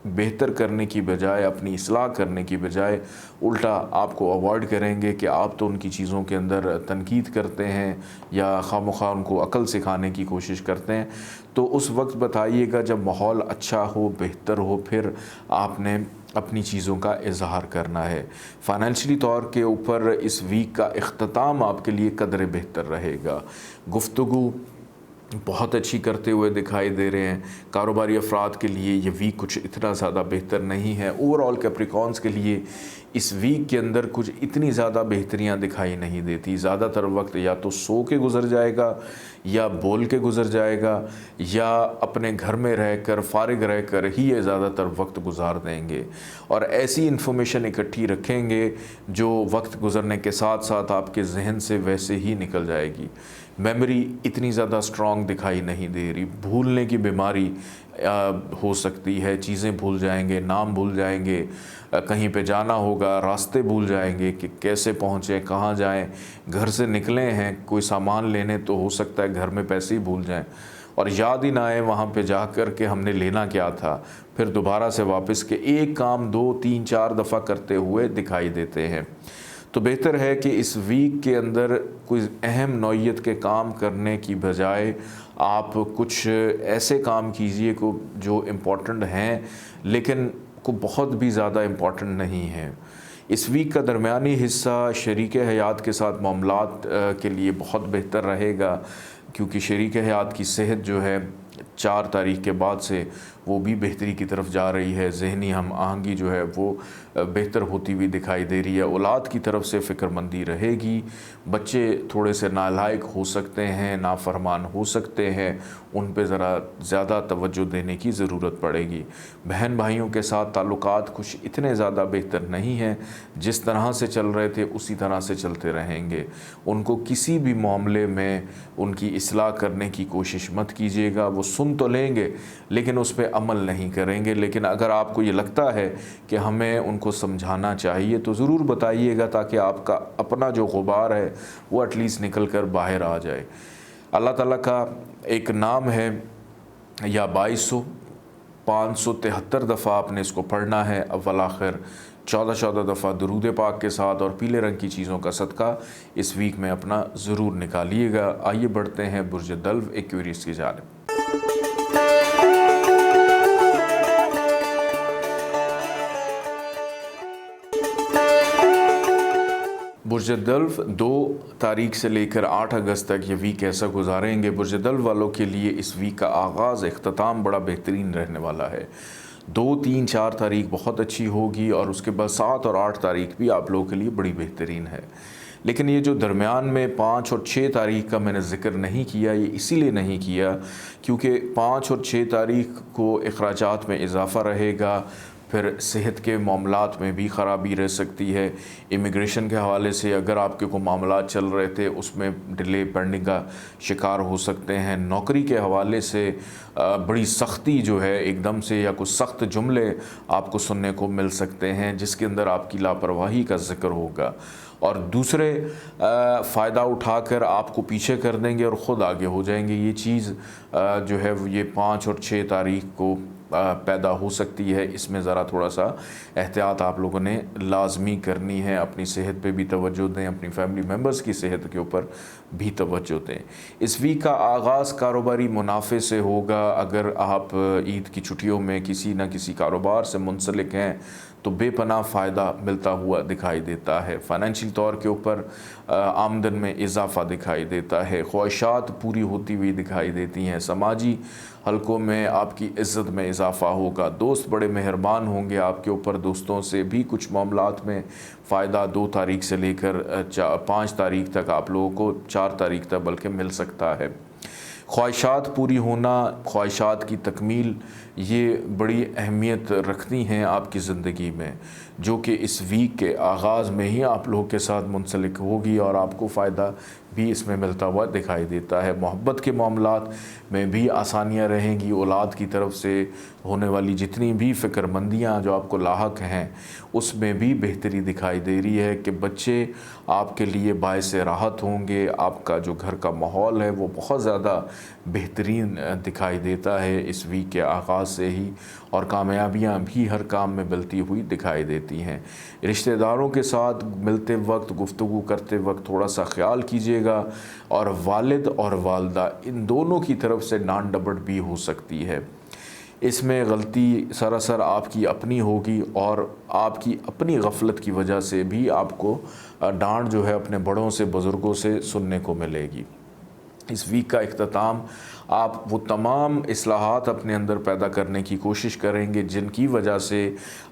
بہتر کرنے کی بجائے، اپنی اصلاح کرنے کی بجائے الٹا آپ کو اوائڈ کریں گے کہ آپ تو ان کی چیزوں کے اندر تنقید کرتے ہیں یا خواہ ان کو عقل سکھانے کی کوشش کرتے ہیں۔ تو اس وقت بتائیے گا جب ماحول اچھا ہو، بہتر ہو، پھر آپ نے اپنی چیزوں کا اظہار کرنا ہے۔ فائنینشلی طور کے اوپر اس ویک کا اختتام آپ کے لیے قدر بہتر رہے گا، گفتگو بہت اچھی کرتے ہوئے دکھائی دے رہے ہیں۔ کاروباری افراد کے لیے یہ ویک کچھ اتنا زیادہ بہتر نہیں ہے۔ اوورآل کیپریکانس کے لیے اس ویک کے اندر کچھ اتنی زیادہ بہتریاں دکھائی نہیں دیتی۔ زیادہ تر وقت یا تو سو کے گزر جائے گا، یا بول کے گزر جائے گا، یا اپنے گھر میں رہ کر، فارغ رہ کر ہی یہ زیادہ تر وقت گزار دیں گے، اور ایسی انفارمیشن اکٹھی رکھیں گے جو وقت گزرنے کے ساتھ ساتھ آپ کے ذہن سے ویسے ہی نکل جائے گی۔ میموری اتنی زیادہ سٹرونگ دکھائی نہیں دے رہی، بھولنے کی بیماری ہو سکتی ہے، چیزیں بھول جائیں گے، نام بھول جائیں گے، کہیں پہ جانا ہوگا راستے بھول جائیں گے کہ کیسے پہنچیں، کہاں جائیں، گھر سے نکلے ہیں کوئی سامان لینے تو ہو سکتا ہے گھر میں پیسے ہی بھول جائیں، اور یاد ہی نہ آئے وہاں پہ جا کر کہ ہم نے لینا کیا تھا، پھر دوبارہ سے واپس کے ایک کام 2 3 4 دفعہ کرتے ہوئے دکھائی دیتے ہیں۔ تو بہتر ہے کہ اس ویک کے اندر کوئی اہم نوعیت کے کام کرنے کی بجائے آپ کچھ ایسے کام کیجئے کو جو امپورٹنٹ ہیں لیکن کو بہت بھی زیادہ امپورٹنٹ نہیں ہیں۔ اس ویک کا درمیانی حصہ شریک حیات کے ساتھ معاملات کے لیے بہت بہتر رہے گا، کیونکہ شریک حیات کی صحت جو ہے 4 تاریخ کے بعد سے وہ بھی بہتری کی طرف جا رہی ہے، ذہنی ہم آہنگی جو ہے وہ بہتر ہوتی ہوئی دکھائی دے رہی ہے، اولاد کی طرف سے فکر مندی رہے گی، بچے تھوڑے سے نالائق ہو سکتے ہیں، نافرمان ہو سکتے ہیں، ان پہ ذرا زیادہ توجہ دینے کی ضرورت پڑے گی۔ بہن بھائیوں کے ساتھ تعلقات کچھ اتنے زیادہ بہتر نہیں ہیں، جس طرح سے چل رہے تھے اسی طرح سے چلتے رہیں گے۔ ان کو کسی بھی معاملے میں ان کی اصلاح کرنے کی کوشش مت کیجیے گا، وہ سن تو لیں گے لیکن اس پہ عمل نہیں کریں گے، لیکن اگر آپ کو یہ لگتا ہے کہ ہمیں ان کو سمجھانا چاہیے تو ضرور بتائیے گا، تاکہ آپ کا اپنا جو غبار ہے وہ ایٹ لیسٹ نکل کر باہر آ جائے۔ اللہ تعالیٰ کا ایک نام ہے یا 573 دفعہ آپ نے اس کو پڑھنا ہے، اول آخر 14 دفعہ درود پاک کے ساتھ، اور پیلے رنگ کی چیزوں کا صدقہ اس ویک میں اپنا ضرور نکالیے گا۔ آئیے بڑھتے ہیں برج دلو ایکویریس کی جانب۔ برج دلو 2 تاریخ سے لے کر 8 اگست تک یہ ویک ایسا گزاریں گے۔ برج دلو والوں کے لیے اس ویک کا آغاز، اختتام بڑا بہترین رہنے والا ہے۔ 2 3 4 تاریخ بہت اچھی ہوگی، اور اس کے بعد 7 اور 8 تاریخ بھی آپ لوگوں کے لیے بڑی بہترین ہے۔ لیکن یہ جو درمیان میں 5 اور 6 تاریخ کا میں نے ذکر نہیں کیا، یہ اسی لیے نہیں کیا کیونکہ 5 اور 6 تاریخ کو اخراجات میں اضافہ رہے گا، پھر صحت کے معاملات میں بھی خرابی رہ سکتی ہے، امیگریشن کے حوالے سے اگر آپ کے کوئی معاملات چل رہے تھے اس میں ڈیلے پینڈنگ کا شکار ہو سکتے ہیں، نوکری کے حوالے سے بڑی سختی جو ہے ایک دم سے، یا کچھ سخت جملے آپ کو سننے کو مل سکتے ہیں جس کے اندر آپ کی لاپرواہی کا ذکر ہوگا، اور دوسرے فائدہ اٹھا کر آپ کو پیچھے کر دیں گے اور خود آگے ہو جائیں گے۔ یہ چیز جو ہے یہ 5 اور 6 تاریخ کو پیدا ہو سکتی ہے، اس میں ذرا تھوڑا سا احتیاط آپ لوگوں نے لازمی کرنی ہے، اپنی صحت پہ بھی توجہ دیں، اپنی فیملی ممبرز کی صحت کے اوپر بھی توجہ دیں۔ اس ویک کا آغاز کاروباری منافع سے ہوگا۔ اگر آپ عید کی چھٹیوں میں کسی نہ کسی کاروبار سے منسلک ہیں تو بے پناہ فائدہ ملتا ہوا دکھائی دیتا ہے۔ فائنینشیل طور کے اوپر آمدن میں اضافہ دکھائی دیتا ہے، خواہشات پوری ہوتی ہوئی دکھائی دیتی ہیں، سماجی حلقوں میں آپ کی عزت میں اضافہ ہوگا، دوست بڑے مہربان ہوں گے آپ کے اوپر، دوستوں سے بھی کچھ معاملات میں فائدہ 2 تاریخ سے لے کر 5 تاریخ تک آپ لوگوں کو 4 تاریخ تک بلکہ مل سکتا ہے۔ ख्वाहिशात पूरी होना, ख्वाहिशात की तकमील, ये बड़ी अहमियत रखती हैं आपकी ज़िंदगी में, जो कि इस वीक के आगाज़ में ही आप लोगों के साथ मुंसलिक होगी और आपको फ़ायदा भी इसमें मिलता हुआ दिखाई देता है। मोहब्बत के मामलात में भी आसानियाँ रहेंगी। औलाद की तरफ से होने वाली जितनी भी फ़िक्रमंदियाँ जो आपको लाहक हैं, उसमें भी बेहतरी दिखाई दे रही है कि बच्चे आपके लिए बाइस राहत होंगे। आपका जो घर का माहौल है वो बहुत ज़्यादा बेहतरीन दिखाई देता है इस वीक के आगाज़ से ही, और कामयाबियाँ भी हर काम में मिलती हुई दिखाई देती हैं। रिश्तेदारों के साथ मिलते वक्त, गुफ्तगू करते वक्त थोड़ा सा ख्याल कीजिएगा, और वालिद और वालदा इन दोनों की तरफ से डांट डपट भी हो सकती है। इसमें गलती सरासर आपकी अपनी होगी और आपकी अपनी गफलत की वजह से भी आपको डांट जो है अपने बड़ों से, बुज़ुर्गों से सुनने को मिलेगी। इस वीक का इख्तिताम आप वो तमाम इस्लाहात अपने अंदर पैदा करने की कोशिश करेंगे जिनकी वजह से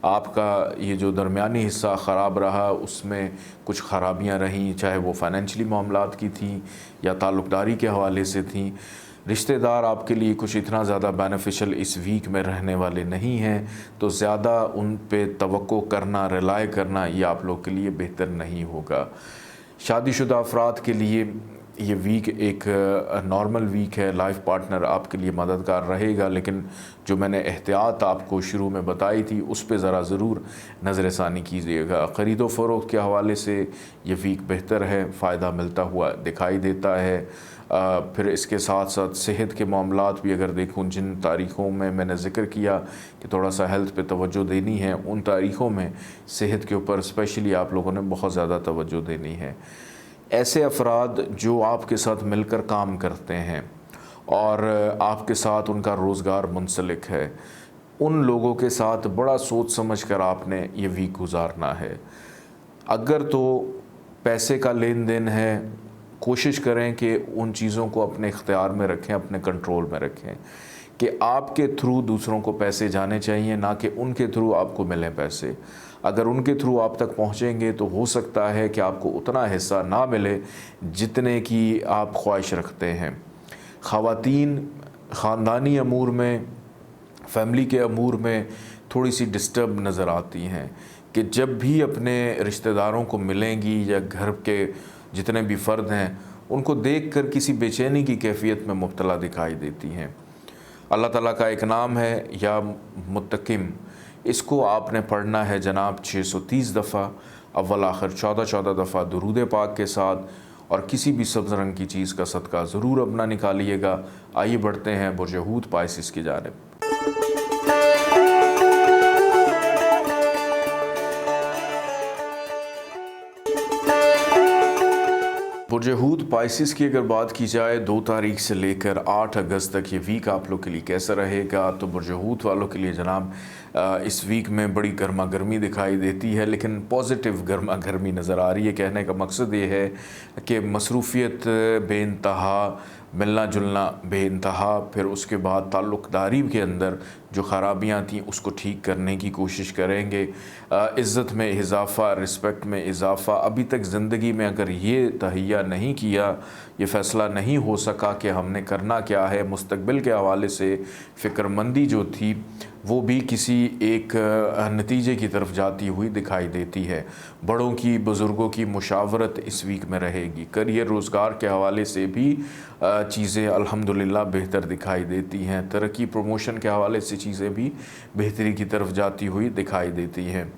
आपका ये जो दरमियानी हिस्सा ख़राब रहा, उसमें कुछ ख़राबियाँ रहीं, चाहे वो फ़ाइनेंशली मामलात की थी या ताल्लुक़दारी के हवाले से थी। रिश्तेदार आपके लिए कुछ इतना ज़्यादा बेनिफिशियल इस वीक में रहने वाले नहीं हैं, तो ज़्यादा उन पे तवक्को करना, रिलाय करना, ये आप लोग के लिए बेहतर नहीं होगा। शादीशुदा अफराद के लिए ये वीक एक नॉर्मल वीक है। लाइफ पार्टनर आपके लिए मददगार रहेगा, लेकिन जो मैंने एहतियात आपको शुरू में बताई थी उस पे ज़रा ज़रूर नज़र षानी कीजिएगा। ख़रीदो फ़रोख्त के हवाले से ये वीक बेहतर है, फ़ायदा मिलता हुआ दिखाई देता है। फिर इसके साथ साथ सेहत के मामलात भी अगर देखूँ, जिन तारीख़ों में मैंने ज़िक्र किया कि थोड़ा सा हेल्थ पे तवज्जो देनी है, उन तारीख़ों में सेहत के ऊपर स्पेशली आप लोगों ने बहुत ज़्यादा तवज्जो देनी है। ऐसे अफराद जो आपके साथ मिलकर काम करते हैं और आपके साथ उनका रोज़गार मुंसलिक है, उन लोगों के साथ बड़ा सोच समझ कर आपने ये वीक गुजारना है। अगर तो पैसे का लेन देन है, कोशिश करें कि उन चीज़ों को अपने इख्तियार में रखें, अपने कंट्रोल में रखें, कि आपके थ्रू दूसरों को पैसे जाने चाहिए, ना कि उनके थ्रू आपको मिलें पैसे। अगर उनके थ्रू आप तक पहुँचेंगे तो हो सकता है कि आपको उतना हिस्सा ना मिले जितने की आप ख्वाहिश रखते हैं। ख़वातीन ख़ानदानी अमूर में, फैमिली के अमूर में थोड़ी सी डिस्टर्ब नज़र आती हैं कि जब भी अपने रिश्तेदारों को मिलेंगी या घर के जितने भी फ़र्द हैं उनको देखकर किसी बेचैनी की कैफ़ियत में मुब्तला दिखाई देती हैं। अल्लाह ताला का एक नाम है या मुत्तकिम, इसको आपने पढ़ना है जनाब 630 दफ़ा, अव्वल आखिर 14 दफ़ा दुरूद पाक के साथ, और किसी भी सब्ज़ रंग की चीज़ का सदका ज़रूर अपना निकालिएगा। आइए बढ़ते हैं बुर्ज हूत पाइसिस की जानिब। बुर्ज हूत पाइसिस की अगर बात की जाए 2 तारीख से लेकर 8 अगस्त तक ये वीक आप लोग के लिए कैसा रहेगा, तो बुर्ज हूत वालों के लिए जनाब इस वीक में बड़ी गर्मा गर्मी दिखाई देती है, लेकिन पॉजिटिव गर्मा गर्मी नज़र आ रही है। कहने का मकसद ये है कि मसरूफ़ियत बेइंतहा, मिलना जुलना बेइंतहा, फिर उसके बाद ताल्लुक़दारी के अंदर जो ख़राबियाँ थीं उसको ठीक करने की कोशिश करेंगे। इज़्ज़त में इजाफ़ा, रिस्पेक्ट में इजाफ़ा। अभी तक ज़िंदगी में अगर ये तहैया नहीं किया, ये फ़ैसला नहीं हो सका कि हमने करना क्या है, मुस्तक़बिल के हवाले से फ़िक्रमंदी जो थी वो भी किसी एक नतीजे की तरफ जाती हुई दिखाई देती है। बड़ों की, बुज़ुर्गों की मुशावरत इस वीक में रहेगी। करियर, रोज़गार के हवाले से भी चीज़ें अल्हम्दुलिल्लाह बेहतर दिखाई देती हैं। तरक्की, प्रमोशन के हवाले से चीज़ें भी बेहतरी की तरफ जाती हुई दिखाई देती हैं।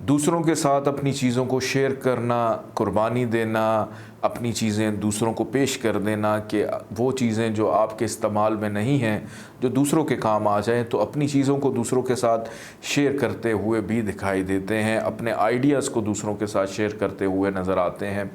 दूसरों के साथ अपनी चीज़ों को शेयर करना, कुर्बानी देना, अपनी चीज़ें दूसरों को पेश कर देना, कि वो चीज़ें जो आपके इस्तेमाल में नहीं हैं, जो दूसरों के काम आ जाएं, तो अपनी चीज़ों को दूसरों के साथ शेयर करते हुए भी दिखाई देते हैं। अपने आइडियाज़ को दूसरों के साथ शेयर करते हुए नज़र आते हैं।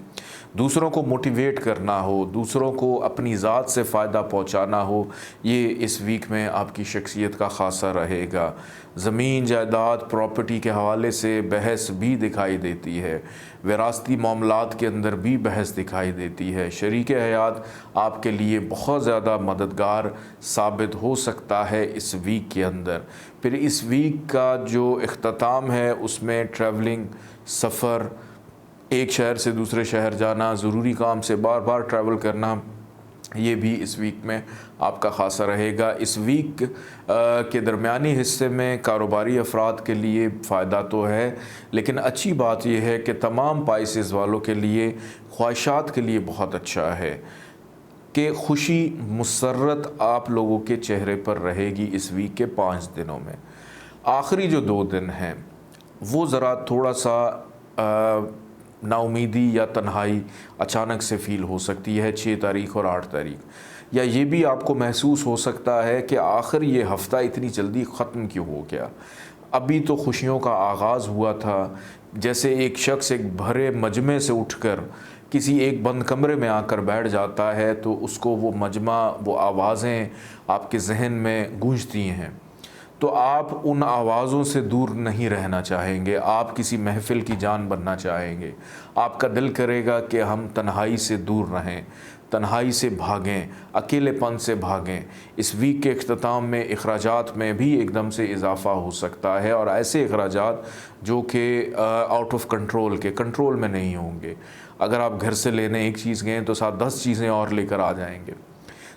दूसरों को मोटिवेट करना हो, दूसरों को अपनी ज़ात से फ़ायदा पहुँचाना हो, ये इस वीक में आपकी शख्सियत का ख़ासा रहेगा। ज़मीन, जायदाद, प्रॉपर्टी के हवाले से बहस भी दिखाई देती है। विरासती मामलात के अंदर भी बहस दिखाई देती है। शरीक हयात आपके लिए बहुत ज़्यादा मददगार साबित हो सकता है इस वीक के अंदर। फिर इस वीक का जो इख्तिताम है उसमें ट्रैवलिंग, सफ़र, एक शहर से दूसरे शहर जाना, ज़रूरी काम से बार बार ट्रैवल करना, یہ بھی اس ویک میں آپ کا خاصا رہے گا۔ اس ویک کے درمیانی حصے میں کاروباری افراد کے لیے فائدہ تو ہے، لیکن اچھی بات یہ ہے کہ تمام پائسز والوں کے لیے، خواہشات کے لیے بہت اچھا ہے کہ خوشی مسرت آپ لوگوں کے چہرے پر رہے گی اس ویک کے 5 دنوں میں۔ آخری جو 2 دن ہیں وہ ذرا تھوڑا سا نا امیدی یا تنہائی اچانک سے فیل ہو سکتی ہے، 6 تاریخ اور 8 تاریخ، یا یہ بھی آپ کو محسوس ہو سکتا ہے کہ آخر یہ ہفتہ اتنی جلدی ختم کیوں ہو گیا، ابھی تو خوشیوں کا آغاز ہوا تھا۔ جیسے ایک شخص ایک بھرے مجمع سے اٹھ کر کسی ایک بند کمرے میں آ کر بیٹھ جاتا ہے تو اس کو وہ مجمع، وہ آوازیں آپ کے ذہن میں گونجتی ہیں، تو آپ ان آوازوں سے دور نہیں رہنا چاہیں گے، آپ کسی محفل کی جان بننا چاہیں گے۔ آپ کا دل کرے گا کہ ہم تنہائی سے دور رہیں، تنہائی سے بھاگیں، اکیلے پن سے بھاگیں۔ اس ویک کے اختتام میں اخراجات میں بھی ایک دم سے اضافہ ہو سکتا ہے، اور ایسے اخراجات جو کہ آؤٹ آف کنٹرول کے، کنٹرول میں نہیں ہوں گے۔ اگر آپ گھر سے لینے ایک چیز گئے تو ساتھ 10 چیزیں اور لے کر آ جائیں گے۔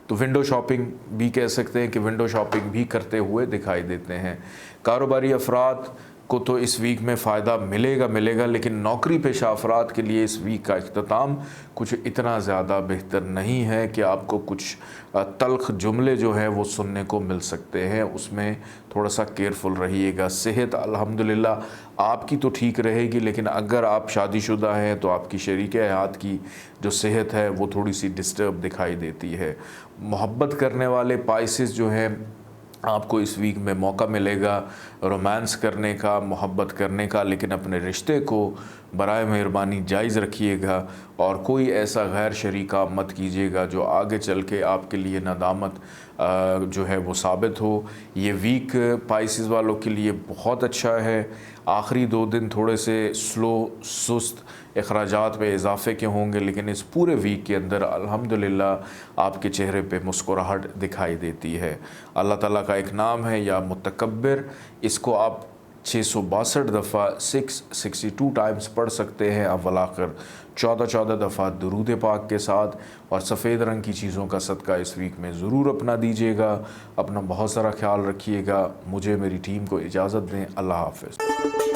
تو ونڈو شاپنگ بھی کہہ سکتے ہیں کہ ونڈو شاپنگ بھی کرتے ہوئے دکھائی دیتے ہیں۔ کاروباری افراد کو تو اس ویک میں فائدہ ملے گا، لیکن نوکری پیشہ افراد کے لیے اس ویک کا اختتام کچھ اتنا زیادہ بہتر نہیں ہے کہ آپ کو کچھ تلخ جملے جو ہیں وہ سننے کو مل سکتے ہیں، اس میں تھوڑا سا کیئرفل رہیے گا۔ صحت الحمدللہ آپ کی تو ٹھیک رہے گی، لیکن اگر آپ شادی شدہ ہیں تو آپ کی شریک حیات کی جو صحت ہے وہ تھوڑی سی ڈسٹرب دکھائی دیتی ہے۔ محبت کرنے والے پائسز جو ہیں، آپ کو اس ویک میں موقع ملے گا رومانس کرنے کا، محبت کرنے کا، لیکن اپنے رشتے کو برائے مہربانی جائز رکھیے گا، اور کوئی ایسا غیر شرعی کام مت کیجیے گا جو آگے چل کے آپ کے لیے ندامت جو ہے وہ ثابت ہو۔ یہ ویک پائسز والوں کے لیے بہت اچھا ہے۔ آخری 2 دن تھوڑے سے سلو، سست، اخراجات میں اضافے کے ہوں گے، لیکن اس پورے ویک کے اندر الحمدللہ آپ کے چہرے پہ مسکراہٹ دکھائی دیتی ہے۔ اللہ تعالیٰ کا ایک نام ہے یا متکبر، اس کو آپ 662 دفعہ 662 ٹائمز پڑھ سکتے ہیں اول آخر، 14 دفعہ درود پاک کے ساتھ، اور سفید رنگ کی چیزوں کا صدقہ اس ویک میں ضرور اپنا دیجیے گا۔ اپنا بہت سارا خیال رکھیے گا۔ مجھے، میری ٹیم کو اجازت دیں۔ اللہ حافظ۔